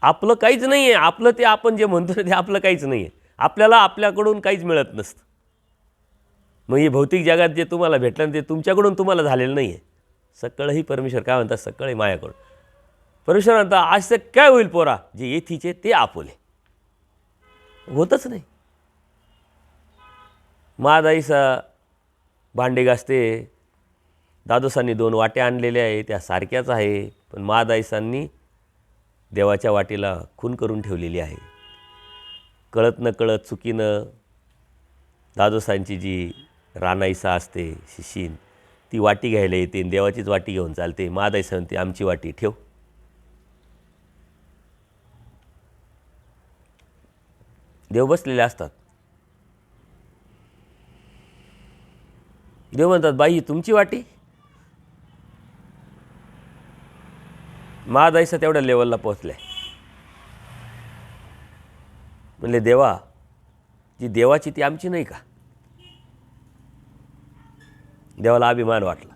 आपलं काहीच नाही आहे, आपलं ते आपण जे म्हणतो ते आपलं काहीच नाही आहे. आपल्याला आपल्याकडून काहीच मिळत नसतं. मग हे भौतिक जगात जे तुम्हाला भेटलं ते तुमच्याकडून तुम्हाला झालेलं नाही आहे. सकळही परमेश्वर काय म्हणतात, सकळही मायाकडून. परमेश्वर म्हणतात, असं काय होईल पोरा, जे येथीचे ते आपुले. होतच नाही. महादाईसा भांडे घासते, दादोसांनी 2 वाट्या आणलेल्या आहे, त्या सारख्याच आहे, पण महादाईसांनी देवाच्या वाटेला खून करून ठेवलेली आहे. कळत न कळत चुकीनं दादोसांची जी रानाईसा असते शिशीन, ती वाटी घ्यायला येते, देवाचीच वाटी घेऊन चालते. महादाईसा म्हणते, आमची वाटी ठेव. देव बसलेले असतात. देव म्हणतात, बाई तुमची वाटी. महादाईसा तेवढ्या लेवलला पोहोचलाय. म्हणले, देवा, जी देवाची ती आमची नाही का. देवाला अभिमान वाटला,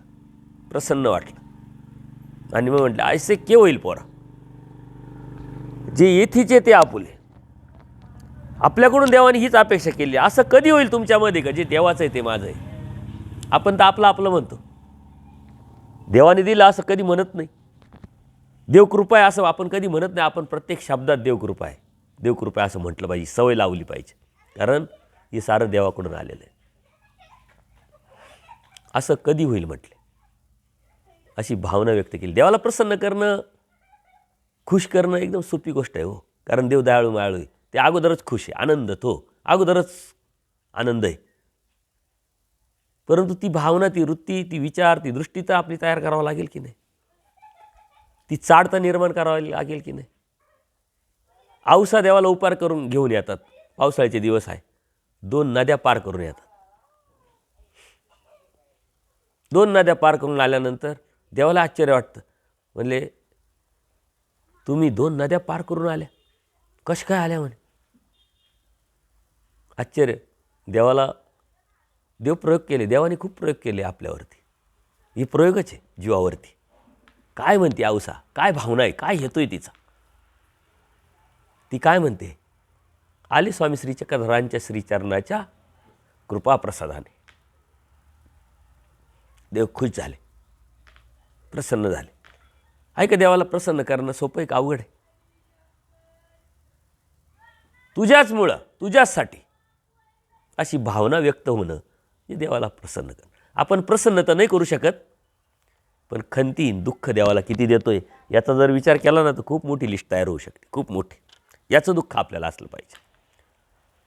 प्रसन्न वाटलं, आणि मग म्हटलं, ऐसे के होईल पोरा, जे येथीचे ते आपुले. आपल्याकडून देवाने हीच अपेक्षा केली. असं कधी होईल तुमच्यामध्ये का जे देवाचं आहे ते माझं आहे. आपण तर आपलं आपलं म्हणतो, देवाने दिलं असं कधी म्हणत नाही. देवकृपा आहे असं आपण कधी म्हणत नाही. आपण प्रत्येक शब्दात देवकृपा आहे, देवकृपा असं म्हटलं पाहिजे, सवय लावली पाहिजे, कारण हे सारं देवाकडून आलेलं आहे. असं कधी होईल म्हटले, अशी भावना व्यक्त केली. देवाला प्रसन्न करणं, खुश करणं एकदम सोपी गोष्ट आहे हो, कारण देव दयाळू मायाळू आहे. ते अगोदरच खुश आहे, आनंद, तो अगोदरच आनंद आहे. परंतु ती भावना, ती वृत्ती, ती विचार, ती दृष्टी तर आपली तयार करावं लागेल की नाही. ती चाड तर निर्माण करावी लागेल की नाही. औसा देवाला उपार करून घेऊन येतात. पावसाळ्याचे दिवस आहे, 2 नद्या पार करून येतात. 2 नद्या पार करून आल्यानंतर देवाला आश्चर्य वाटतं. म्हणले, तुम्ही 2 नद्या पार करून आल्या, कशा काय आल्या म्हणे. आश्चर्य. देव प्रयोग केले, देवाने खूप प्रयोग केले आपल्यावरती. ही प्रयोगच आहे जीवावरती. काय म्हणते औसा, काय भावना आहे, काय येतोय तिचा. ती काय म्हणते, आली स्वामी श्री चक्रधरांच्या श्रीचरणाच्या कृपाप्रसादाने. देव खुश झाले, प्रसन्न झाले. ऐका, देवाला प्रसन्न करणं सोपं आहे का अवघड आहे. तुझ्याचमुळं, तुझ्याचसाठी अशी भावना व्यक्त होणं हे देवाला प्रसन्न करणं. आपण प्रसन्न तर नाही करू शकत, पण खंतीन दुःख देवाला किती देतोय याचा जर विचार केला ना तर खूप मोठी लिस्ट तयार होऊ शकते, खूप मोठी. याचं दुःख आपल्याला असलं पाहिजे,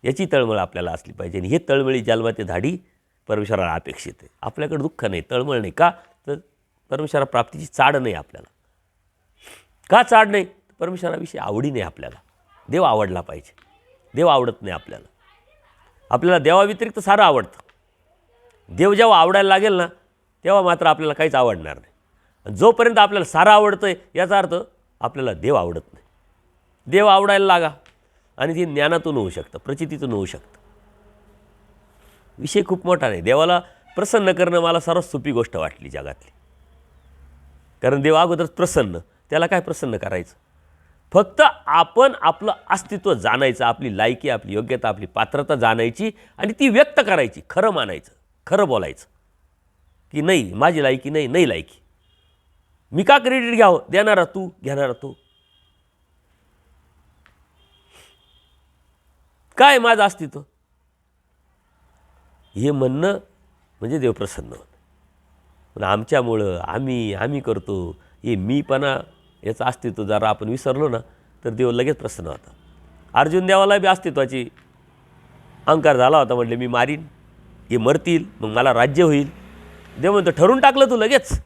याची तळमळ आपल्याला असली पाहिजे. आणि हे तळमळी जन्माचे धाडी परमेश्वराला अपेक्षित आहे. आपल्याकडे दुःख नाही, तळमळ नाही, का तर परमेश्वरा प्राप्तीची चाड नाही आपल्याला. का चाड नाही? परमेश्वराविषयी आवडी नाही आपल्याला. देव आवडला पाहिजे. देव आवडत नाही आपल्याला. आपल्याला देवाव्यतिरिक्त सारं आवडतं. देव जेव्हा आवडायला लागेल ना तेव्हा मात्र आपल्याला काहीच आवडणार नाही. जोपर्यंत आपल्याला सारं आवडतं आहे याचा अर्थ आपल्याला देव आवडत नाही. देव आवडायला लागा आणि ते ज्ञानातून होऊ शकतं, प्रचितीतून होऊ शकतं. विषय खूप मोठा नाही. देवाला प्रसन्न करणं मला सर्वात सोपी गोष्ट वाटली जगातली. कारण देव अगोदरच प्रसन्न, त्याला काय प्रसन्न करायचं? फक्त आपण आपलं अस्तित्व जाणायचं, आपली लायकी, आपली योग्यता, आपली पात्रता जाणायची आणि ती व्यक्त करायची. खरं मानायचं, खरं बोलायचं की नाही माझी लायकी नाही, नाही लायकी. मी का क्रेडिट घ्यावं? देणारा तू, घेणारा तू. काय माझं अस्तित्व हे म्हणणं म्हणजे देव प्रसन्न होतं. पण आमच्यामुळं आम्ही करतो हे मीपणा, याचं अस्तित्व जरा आपण विसरलो ना तर देव लगेच प्रसन्न होता. अर्जुन देवाला बी अस्तित्वाची अहंकार झाला होता. म्हटले मी मारीन, हे मरतील, मग मला राज्य होईल. देव म्हणतो ठरवून टाकलं तू लगेच.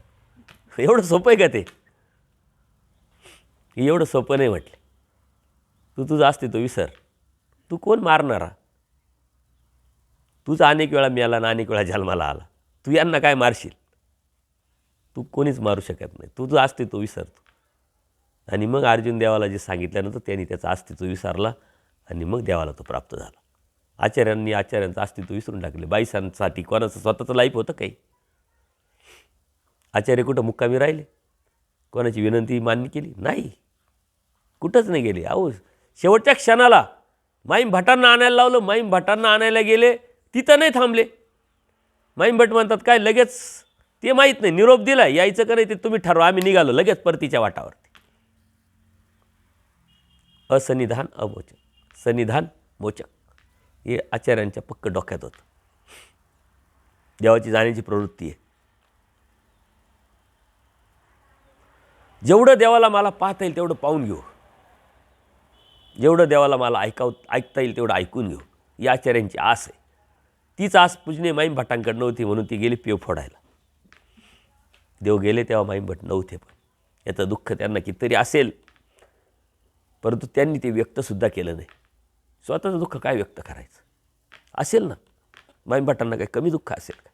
एवढं सोपं आहे का ते? एवढं सोपं नाही म्हटले. तू तुझं अस्तित्व विसर. तू कोण मारणारा? तूच अनेक वेळा मेला ना अनेक वेळा जन्माला आला. तू यांना काय मारशील? तू कोणीच मारू शकत नाही. तुझं अस्तित्व विसरतो. आणि मग अर्जुन देवाला जे सांगितल्यानंतर त्यांनी त्याचं अस्तित्व विसरला आणि मग देवाला तो प्राप्त झाला. आचार्यांचं अस्तित्व विसरून टाकले. बाईसांसाठी कोणाचं स्वतःचं लाईफ होतं काही? आचार्य कुठं मुक्कामी राहिले? कोणाची विनंती मान्य केली? नाही, कुठंच नाही गेले. अहो शेवटच्या क्षणाला माईम भटांना आणायला लावलं. माईम भटांना आणायला गेले, तिथं नाही थांबले. माईम भट म्हणतात काय लगेच ते माहीत नाही, निरोप दिला यायचं का नाही ते तुम्ही ठरवा, आम्ही निघालो लगेच परतीच्या वाटावरती. असनिधान अमोचक, सनिधान मोचक हे आचार्यांच्या पक्क डोक्यात होतं. देवाची जाण्याची प्रवृत्ती आहे. जेवढं देवाला मला पाहता येईल तेवढं पाहून घेऊ, जेवढं देवाला मला ऐकता येईल तेवढं ऐकून घेऊ, ही आचार्यांची आस आहे. तीच आस पूजनीय माईम भटांकडनं होती म्हणून ती गेली पेव फोडायला. देव गेले तेव्हा माईम भट नव्हते. पण याचं दुःख त्यांना कितीतरी असेल, परंतु त्यांनी ते व्यक्तसुद्धा केलं नाही. स्वतःचं दुःख काय व्यक्त करायचं? असेल ना, माईम भटांना काही कमी दुःख असेल का?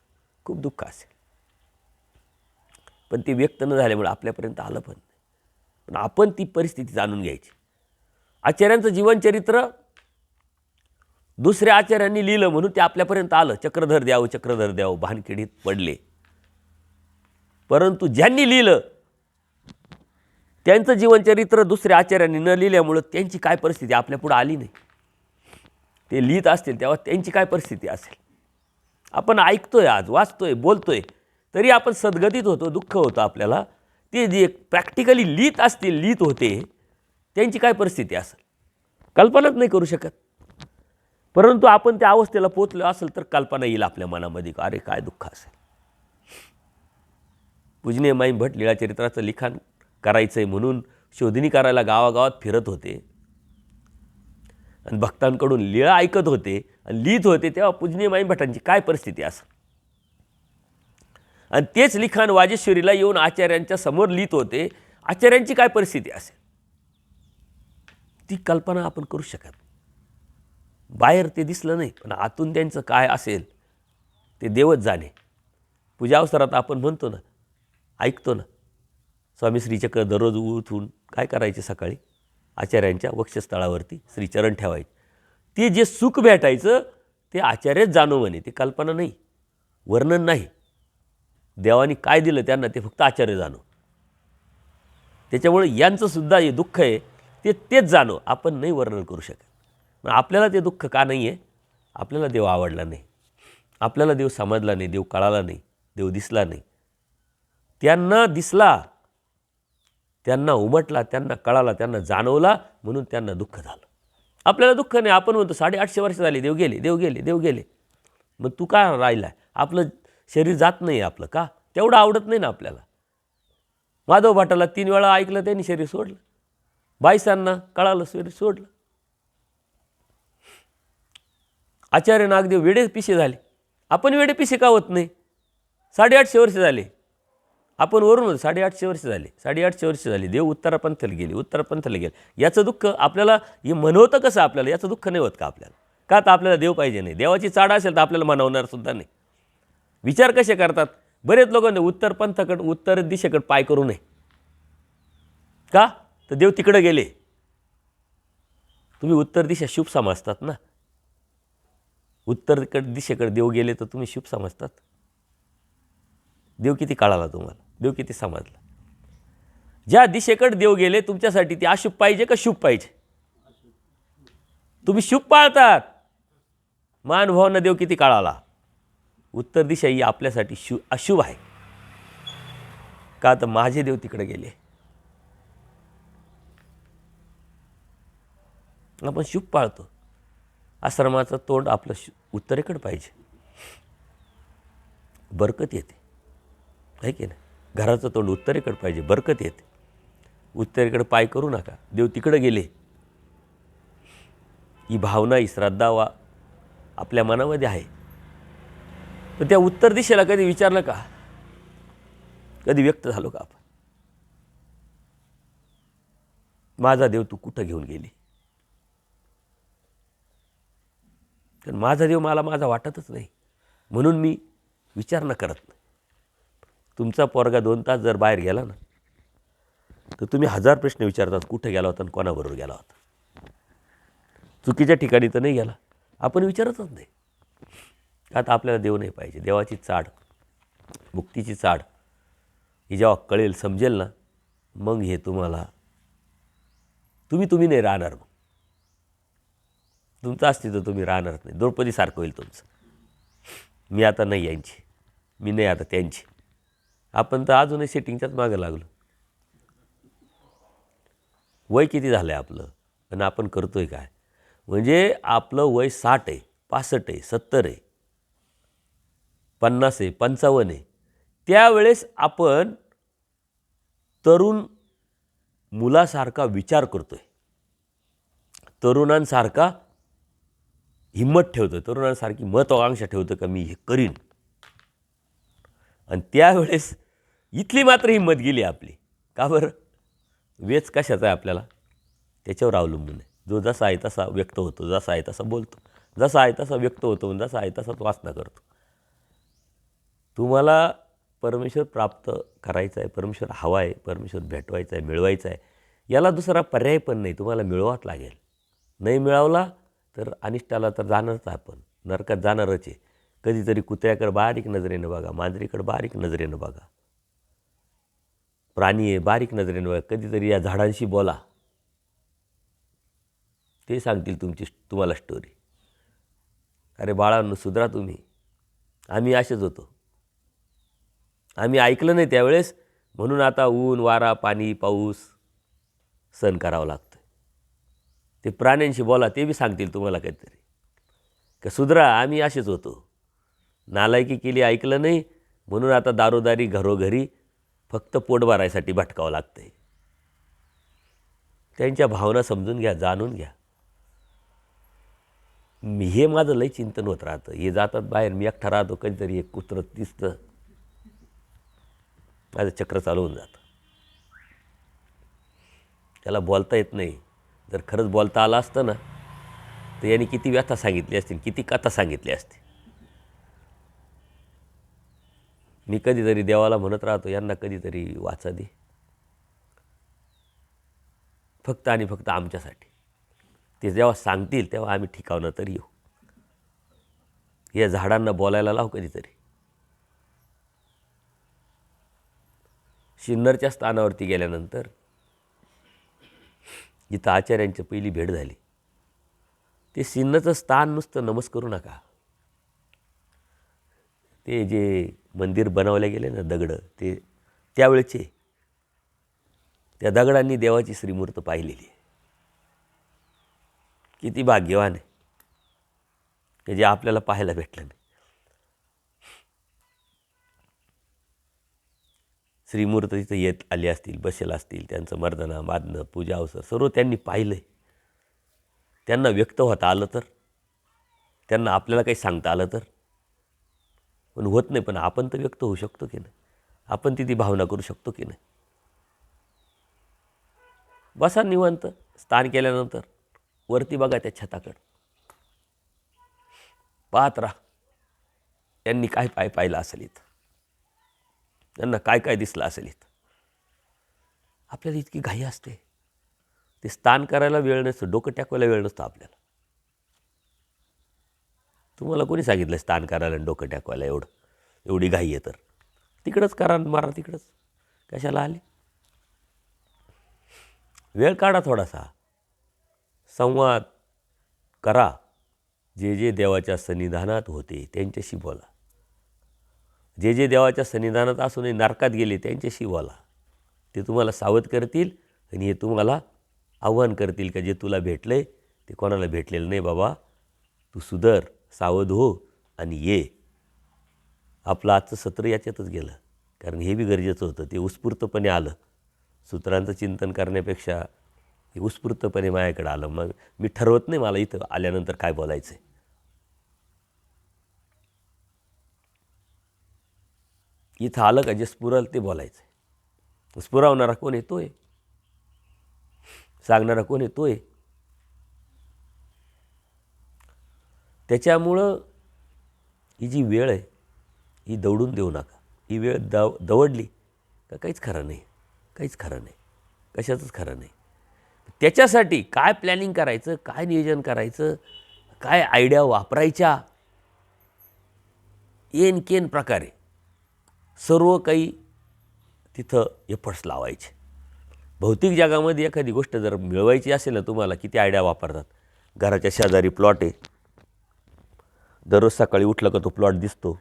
खूप दुःख असेल, पण ते व्यक्त न झाल्यामुळे आपल्यापर्यंत आलं पण नाही. पण आपण ती परिस्थिती जाणून घ्यायची. आचार्यांचं जीवनचरित्र दुसऱ्या आचार्यांनी लिहिलं म्हणून ते आपल्यापर्यंत आलं. चक्रधर द्याव भानकिडीत पडले. परंतु ज्यांनी लिहिलं त्यांचं जीवनचरित्र दुसऱ्या आचार्यांनी न लिहिल्यामुळं त्यांची काय परिस्थिती आपल्यापुढं आली नाही. ते लिहित असतील तेव्हा त्यांची काय परिस्थिती असेल? आपण ऐकतोय, आज वाचतोय, बोलतोय, तरी आपण सद्गतीत होतो, दुःख होतं आपल्याला. ते जे प्रॅक्टिकली लिहित होते त्यांची काय परिस्थिती असेल कल्पनाच नाही करू शकत. परंतु आपण त्या अवस्थेला पोचलो असेल तर कल्पना येईल आपल्या मनामध्ये, अरे काय दुःख असेल. पूजनीय माईम भट लीळाचरित्राचं लिखाण करायचं आहे म्हणून शोधणी करायला गावागावात फिरत होते आणि भक्तांकडून लीळा ऐकत होते आणि लिहित होते. तेव्हा पूजनीय माईम भटांची काय परिस्थिती असेल. आणि तेच लिखाण वाजेश्वरीला येऊन आचार्यांच्या समोर लिहित होते. आचार्यांची काय परिस्थिती असेल ती कल्पना आपण करू शकत. बाहेर ते दिसलं नाही, पण आतून त्यांचं काय असेल ते देवच जाणे. पूजा अवसरात आपण म्हणतो ना, ऐकतो ना, स्वामी श्रीचक्र दररोज उठून काय करायचे? सकाळी आचार्यांच्या वक्षस्थळावरती श्रीचरण ठेवायचे. ते जे सुख भेटायचं ते आचार्यच जाणो म्हणे, ते कल्पना नाही, वर्णन नाही. देवानी काय दिलं त्यांना ते फक्त आचार्य जाणो. त्याच्यामुळे यांचंसुद्धा हे दुःख आहे तेच जाणो, आपण नाही वर्णन करू शकत. पण आपल्याला ते दुःख का नाही आहे? आपल्याला देव आवडला नाही, आपल्याला देव समजला नाही, देव कळाला नाही, देव दिसला नाही. त्यांना दिसला, त्यांना उमटला, त्यांना कळाला, त्यांना जाणवला, म्हणून त्यांना दुःख झालं. आपल्याला दुःख नाही. आपण म्हणतो 850 वर्ष झाली, देव गेले. मग तू का राहिला? आपलं शरीर जात नाही आपलं का? तेवढं आवडत नाही ना आपल्याला. माधव भटाला 3 वेळा ऐकलं त्यांनी शरीर सोडलं. बाईसांना कळालं शरीर सोडलं. आचार्य नागदेव वेडे पिसे झाले. आपण वेडे पिसे का होत नाही? 850 वर्ष झाले. आपण वरून 850 वर्ष झाले, 850 वर्ष झाली, देव उत्तरापंथाला गेले, उत्तरापंथाला गेले. याचं दुःख आपल्याला हे म्हणवतं कसं आपल्याला, याचं दुःख नाही होत का आपल्याला? का तर आपल्याला देव पाहिजे नाही. देवाची चाड असेल तर आपल्याला म्हणवणार सुद्धा नाही. विचार कसे करतात बरेच लोक, उत्तरपंथाकडे, उत्तर दिशेकडे पाय करू नये. का तर देव तिकडे गेले. तुम्ही उत्तर दिशा शुभ समजतात ना. उत्तर दिशेकडे देव गेले तर तुम्ही शुभ समजतात. देव किती कळाला तुम्हाला, देव किती समजला. ज्या दिशेकडे देव गेले तुमच्यासाठी ते अशुभ पाहिजे का शुभ पाहिजे? तुम्ही शुभ पाळतात. महानुभावांना देव किती कळाला. उत्तर दिशा ही आपल्यासाठी अशुभ आहे. का तर माझे देव तिकडे गेले. आपण शुभ पाळतो. आश्रमाचं तोंड आपलं उत्तरेकडे पाहिजे, बरकत येते, आहे की नाही? घराचं तोंड उत्तरेकडे पाहिजे, बरकत येते. उत्तरेकडे पाय करू नका, देव तिकडे गेले. ही भावना, ही श्रद्धा आपल्या मनामध्ये आहे. तर त्या उत्तर दिशेला कधी विचारलं का? कधी व्यक्त झालो का आपण? माझा देव तू कुठं घेऊन गेली? कारण माझा देव मला माझा वाटतच नाही, म्हणून मी विचार न करत नाही. तुमचा पोरगा 2 तास जर बाहेर गेला ना तर तुम्ही 1000 प्रश्न विचारतात. कुठे गेला होता आणि कोणाबरोबर गेला होता? चुकीच्या ठिकाणी तर नाही गेला, आपण विचारतच नाही. आता आपल्याला देव नाही पाहिजे. देवाची चाड, मुक्तीची चाड ही जेव्हा कळेल, समजेल ना, मग हे तुम्हाला तुम्ही नाही राहणार. मग तुमचं अस्तित्व तुम्ही राहणारच नाही. द्रौपदीसारखं होईल तुमचं. मी आता नाही यांची, मी नाही आता त्यांची. आपण तर अजूनही सेटिंगच्याच मागं लागलो. वय किती झालं आहे आपलं आणि आपण करतो आहे काय? म्हणजे आपलं वय 60 आहे, 65 आहे, 70 आहे, 50 आहे, 55 आहे. त्यावेळेस आपण तरुण मुलासारखा विचार करतो आहे, तरुणांसारखा हिम्मत ठेवतो, तरुणांसारखी महत्त्वाकांक्षा ठेवतो का मी हे करीन. आणि त्यावेळेस इथली मात्र हिंमत गेली आपली. का बरं? वेच कशाचा आहे आपल्याला? त्याच्यावर अवलंबून आहे. जो जसा आहे तसा व्यक्त होतो, जसा आहे तसा बोलतो, जसा आहे तसा व्यक्त होतो, जसा आहे तसाच वासना करतो. तुम्हाला परमेश्वर प्राप्त करायचा आहे, परमेश्वर हवा आहे, परमेश्वर भेटवायचा आहे, मिळवायचा आहे. याला दुसरा पर्याय पण नाही, तुम्हाला मिळवाच लागेल. नाही मिळवला तर अनिष्टाला तर जाणारच आपण, नरकात जाणारच आहे. कधीतरी कुत्र्याकडे बारीक नजरेनं बघा, मांजरीकडे बारीक नजरेनं बघा, प्राणी आहे बारीक नजरेनं बघा. कधीतरी या झाडांशी बोला, ते सांगतील तुम्हाला स्टोरी. अरे बाळांनो, सुधरा तुम्ही. आम्ही असेच होतो. आम्ही ऐकलं नाही त्यावेळेस, म्हणून आता ऊन, वारा, पाणी, पाऊस सहन करावं लागतं. ते प्राण्यांशी बोला, ते बी सांगतील तुम्हाला काहीतरी का सुधरा. आम्ही असेच होतो. नालायकी केली, ऐकलं नाही, म्हणून आता दारोदारी, घरोघरी फक्त पोट भरायसाठी भटकावं लागतं आहे. त्यांच्या भावना समजून घ्या, जाणून घ्या. हे माझं लई चिंतन होत राहतं. हे जातात बाहेर, मी एकटा राहतो. कधीतरी एक कुत्रं दिसतं, माझं चक्र चालू होऊन जातं. त्याला बोलता येत नाही. जर खरंच बोलता आलं असतं ना तर यांनी किती व्यथा सांगितली असतील, किती कथा सांगितली असती. मी कधीतरी देवाला म्हणत राहतो, यांना कधीतरी वाचा दे, फक्त आणि फक्त आमच्यासाठी. ते जेव्हा सांगतील तेव्हा आम्ही ठिकावणं तरी येऊ. या झाडांना बोलायला लाव कधीतरी. सिन्नरच्या स्थानावरती गेल्यानंतर जिथं आचार्यांची पहिली भेट झाली, ते सिन्नरचं स्थान नुसतं नमस्कारू नका. ते जे मंदिर बनवले गेले ना, दगडं, ते त्यावेळेचे, त्या दगडांनी देवाची श्रीमूर्त पाहिलेली आहे. किती भाग्यवान आहे की जे आपल्याला पाहायला भेटलं नाही. श्रीमूर्त तिथं येत आले असतील, बसेल असतील, त्यांचं मर्दना, मादनं, पूजा अवसर सर्व त्यांनी पाहिलं आहे. त्यांना व्यक्त होता आलं तर, त्यांना आपल्याला काही सांगता आलं तर. पण होत नाही. पण आपण तर व्यक्त होऊ शकतो की नाही. आपण ती भावना करू शकतो की नाही? बसा निवांत, स्नान केल्यानंतर वरती बघा त्या छताकडं, पाहत राहा त्यांनी काय पाहिलं असेल इथं, त्यांना काय काय दिसलं असेल इथं. आपल्याला इतकी घाई असते, ते स्नान करायला वेळ नसतो, डोकं टाकवायला वेळ नसतो आपल्याला. तुम्हाला कोणी सांगितलं स्नान करायला आणि डोकं टाकवायला एवढी घाई आहे? तर तिकडंच करा, मारा तिकडंच, कशाला आले? वेळ काढा, थोडासा संवाद करा. जे जे देवाच्या सन्निधानात होते त्यांच्याशी बोला. जे देवाच्या सन्निधानात असूनही नरकात गेले त्यांच्याशी बोला. ते तुम्हाला सावध करतील आणि हे तुम्हाला आव्हान करतील का जे तुला भेटलं आहे ते कोणाला भेटलेलं नाही बाबा, तू सुधर, सावध हो आणि ये. आपलं आजचं सत्र याच्यातच गेलं, कारण हे बी गरजेचं होतं. ते उत्स्फूर्तपणे आलं, सूत्रांचं चिंतन करण्यापेक्षा हे उत्स्फूर्तपणे माझ्याकडे आलं. मग मी ठरवत नाही मला इथं आल्यानंतर काय बोलायचं आहे. इथं आलं का जे स्फुरल ते बोलायचं आहे. स्फुरावणारा कोण आहे? तो आहे. सांगणारा कोण आहे? तो आहे. त्याच्यामुळं ही जी वेळ आहे ही दवडून देऊ नका. ही वेळ दवडली का काहीच खरं नाही, काहीच खरं नाही, कशाचंच खरं नाही. त्याच्यासाठी काय प्लॅनिंग करायचं, काय नियोजन करायचं, काय आयडिया वापरायच्या, येन केन प्रकारे सर्व काही तिथं एफर्ट्स लावायचे. भौतिक जगामध्ये एखादी गोष्ट जर मिळवायची असेल ना तुम्हाला, किती आयडिया वापरतात. घराच्या शेजारी प्लॉट आहे, दररोज सकाळी उठलं का तो प्लॉट दिसतो,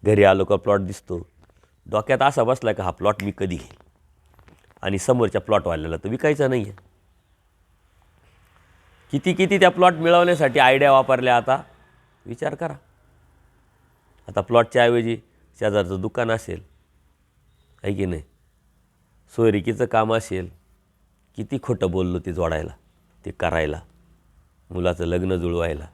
घरी आलो का प्लॉट दिसतो. डोक्यात असा बसला का हा प्लॉट मी कधी घेईल, आणि समोरच्या प्लॉटवाल्याला तर विकायचा नाही आहे. किती त्या प्लॉट मिळवण्यासाठी आयडिया वापरल्या आता विचार करा. आता प्लॉटच्या ऐवजी शेजारचं दुकान असेल, आहे की नाही, सोयरिकीचं काम असेल, किती खोटं बोललो ते जोडायला, ते करायला, मुलाचं लग्न जुळवायला.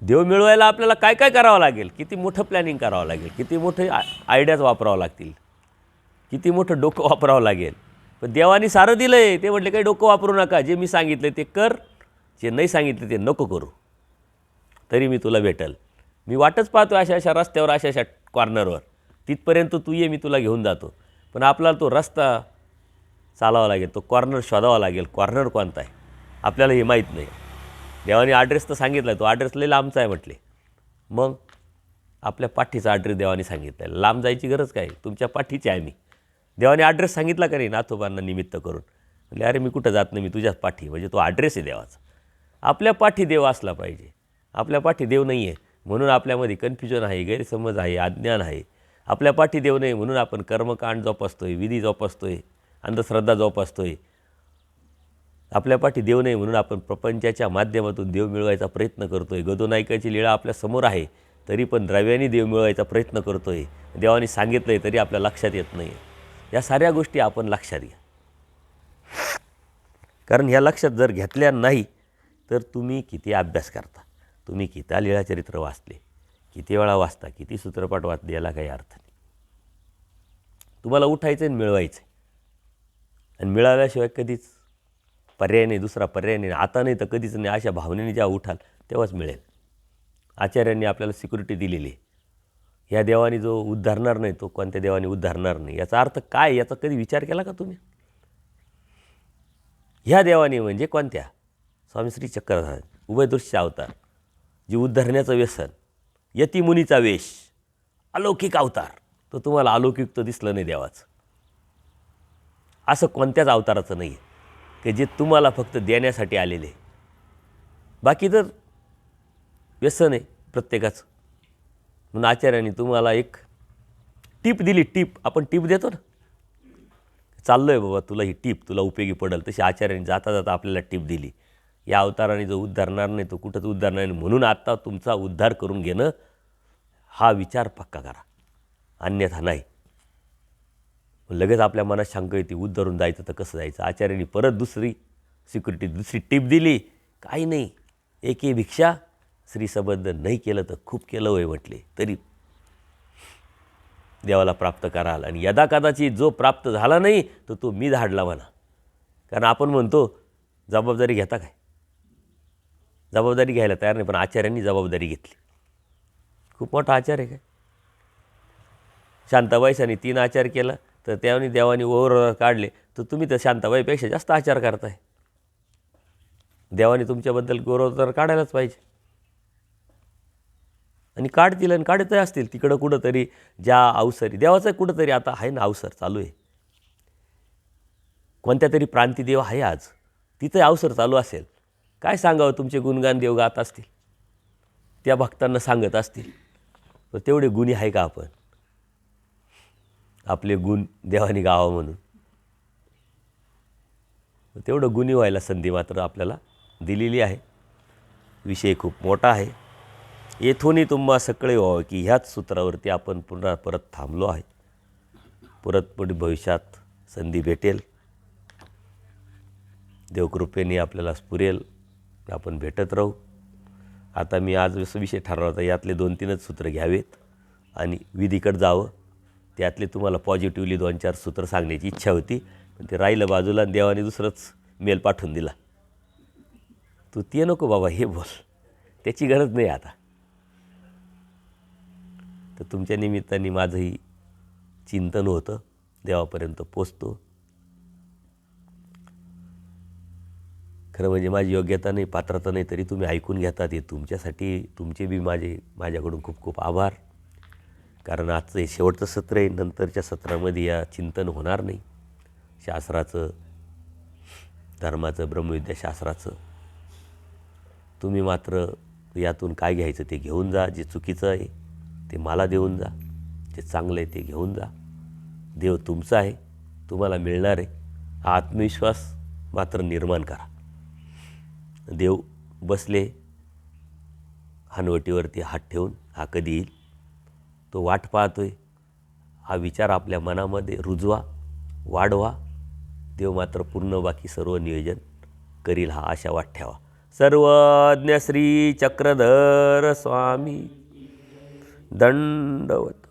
देव मिळवायला आपल्याला काय काय करावं लागेल, किती मोठं प्लॅनिंग करावं लागेल, किती मोठे आयडियाज वापरावं लागतील, किती मोठं डोकं वापरावं लागेल. पण देवाने सारं दिलं आहे. ते म्हटले काही डोकं वापरू नका, जे मी सांगितलं ते कर, जे नाही सांगितलं ते नको करू, तरी मी तुला भेटल. मी वाटच पाहतो अशा अशा रस्त्यावर, अशा अशा कॉर्नरवर, तिथपर्यंत तू ये, मी तुला घेऊन जातो. पण आपल्याला तो रस्ता चालावा लागेल, तो कॉर्नर शोधावा लागेल. कॉर्नर कोणता आहे आपल्याला हे माहीत नाही. देवाने ॲड्रेस तर सांगितला आहे, तो ॲड्रेस लई लांबचा आहे म्हटले. मग आपल्या पाठीचा ॲड्रेस देवाने सांगितला आहे, लांब जायची गरज काय, तुमच्या पाठीची आहे मी. देवाने ॲड्रेस सांगितला का नाही नाथोबांना निमित्त करून, म्हणजे अरे मी कुठं जात नाही, मी तुझ्याच पाठी, म्हणजे तो ॲड्रेस आहे देवाचा. आपल्या पाठी देव असला पाहिजे. आपल्या पाठी देव नाही आहे म्हणून आपल्यामध्ये कन्फ्युजन आहे, गैरसमज आहे, अज्ञान आहे. आपल्या पाठी देव नाही म्हणून आपण कर्मकांड जोपासतोय, विधी जोपासतोय, अंधश्रद्धा जोपासतोय. आपल्या पाठी देव नाही म्हणून आपण प्रपंचाच्या माध्यमातून देव मिळवायचा प्रयत्न करतोय. गदोनायकाची लीळा आपल्या समोर आहे, तरी पण द्रव्याने देव मिळवायचा प्रयत्न करतोय. देवाने सांगितलं आहे तरी आपल्या लक्षात येत नाही. या साऱ्या गोष्टी आपण लक्षात घ्या, कारण ह्या लक्षात जर घेतल्या नाही तर तुम्ही किती अभ्यास करता, तुम्ही किती लीळाचरित्र वाचले, किती वेळा वाचता, किती सूत्रपाठ वाचले, याला काही अर्थ नाही. तुम्हाला उठायचं आणि मिळवायचं आहे, आणि मिळाल्याशिवाय कधीच पर्याय नाही, दुसरा पर्याय नाही. आता नाही तर कधीच नाही. अशा भावनेने जेव्हा उठाल तेव्हाच मिळेल. आचार्यांनी आपल्याला सिक्युरिटी दिलेली आहे. ह्या देवाने जो उद्धारणार नाही तो कोणत्या देवाने उद्धारणार नाही. याचा अर्थ काय, याचा कधी विचार केला का तुम्ही? ह्या देवाने म्हणजे कोणत्या? स्वामी श्री चक्रधर उभयदृश्य अवतार, जी उद्धारण्याचं व्यसन, यतिमुनीचा वेश, अलौकिक अवतार. तो तुम्हाला अलौकिक तर दिसलं नाही देवाचं. असं कोणत्याच अवताराचं नाही आहे की जे तुम्हाला फक्त देण्यासाठी आलेले. बाकी तर व्यसन आहे प्रत्येकाचं. म्हणून आचार्यांनी तुम्हाला एक टीप दिली. टीप आपण टीप देतो ना, चाललो आहे बाबा तुला ही टीप तुला उपयोगी पडेल, तशी आचार्यांनी जाता जाता आपल्याला टीप दिली. या अवताराने जो उद्धारणार नाही तो कुठंच उद्धारणार नाही. म्हणून आता तुमचा उद्धार करून घेणं हा विचार पक्का करा, अन्यथा नाही. लगेच आपल्या मनात शंका येते, उद्धारून जायचं तर कसं जायचं. आचार्यांनी परत दुसरी सिक्युरिटी, दुसरी टीप दिली. काही नाही, एके भिक्षा श्रीसंबंध नाही केलं तर खूप केलं होय म्हटले. तरी देवाला प्राप्त कराल. आणि यदा कदाचित जो प्राप्त झाला नाही तर तो मी धाडला म्हणा. कारण आपण म्हणतो जबाबदारी घेता काय, जबाबदारी घ्यायला तयार नाही, पण आचार्यांनी जबाबदारी घेतली. खूप मोठा आचार आहे काय. शांताबाईसांनी 3 आचार केला तर त्यावेळी देवानी ओव्हर काढले, तर तुम्ही तर शांताबाईपेक्षा जास्त आचार करताय. देवाने तुमच्याबद्दल गौरव काढायलाच पाहिजे. आणि काढतील आणि काढतही असतील तिकडं कुठंतरी ज्या अवसरी. देवाचं कुठंतरी आता आहे ना अवसर चालू आहे, कोणत्या तरी प्रांतिदेव आहे आज, तिथं अवसर चालू असेल. काय सांगावं, तुमचे गुणगान देव गात असतील, त्या भक्तांना सांगत असतील. तर तेवढे गुणी आहे का आपण, आपले गुण देवाने गावा म्हणून. तेवढं गुणी व्हायला संधी मात्र आपल्याला दिलेली आहे. विषय खूप मोठा आहे. येथूनही तुम्हा सकळे व्हावं की ह्याच सूत्रावरती आपण पुन्हा परत थांबलो आहे. पुढे भविष्यात संधी भेटेल, देवकृपेने आपल्याला स्फुरेल, आपण भेटत राहू. आता मी आज विषय ठरवला होता यातले 2-3च सूत्र घ्यावेत आणि विधीकडे जावं. त्यातले तुम्हाला पॉझिटिव्हली 2-4 सूत्र सांगण्याची इच्छा होती, पण ते राहिलं बाजूला आणि देवाने दुसरंच मेल पाठवून दिला. तू ते नको बाबा, हे बोल, त्याची गरज नाही आता. तर तुमच्या निमित्ताने माझंही चिंतन होतं, देवापर्यंत पोचतो. खरं म्हणजे माझी योग्यता नाही, पात्रता नाही, तरी तुम्ही ऐकून घेतात. हे तुमच्यासाठी, तुमचे बी माझ्याकडून खूप खूप आभार. कारण आजचं हे शेवटचं सत्र आहे. नंतरच्या सत्रामध्ये या चिंतन होणार नाही शास्त्राचं, धर्माचं, ब्रह्मविद्याशास्त्राचं. तुम्ही मात्र यातून काय घ्यायचं ते घेऊन जा. जे चुकीचं आहे ते मला देऊन जा, जे चांगलं आहे ते घेऊन जा. देव तुमचा आहे, तुम्हाला मिळणार आहे, हा आत्मविश्वास मात्र निर्माण करा. देव बसले हनवटीवरती हात ठेवून, हा कधी येईल तो वाट पाहतोय. हा विचार आपल्या मनामध्ये रुजवा, वाढवा. देव मात्र पूर्ण बाकी सर्व नियोजन करील, हा आशावाद ठेवा. सर्वज्ञ श्री चक्रधर स्वामी दंडवत.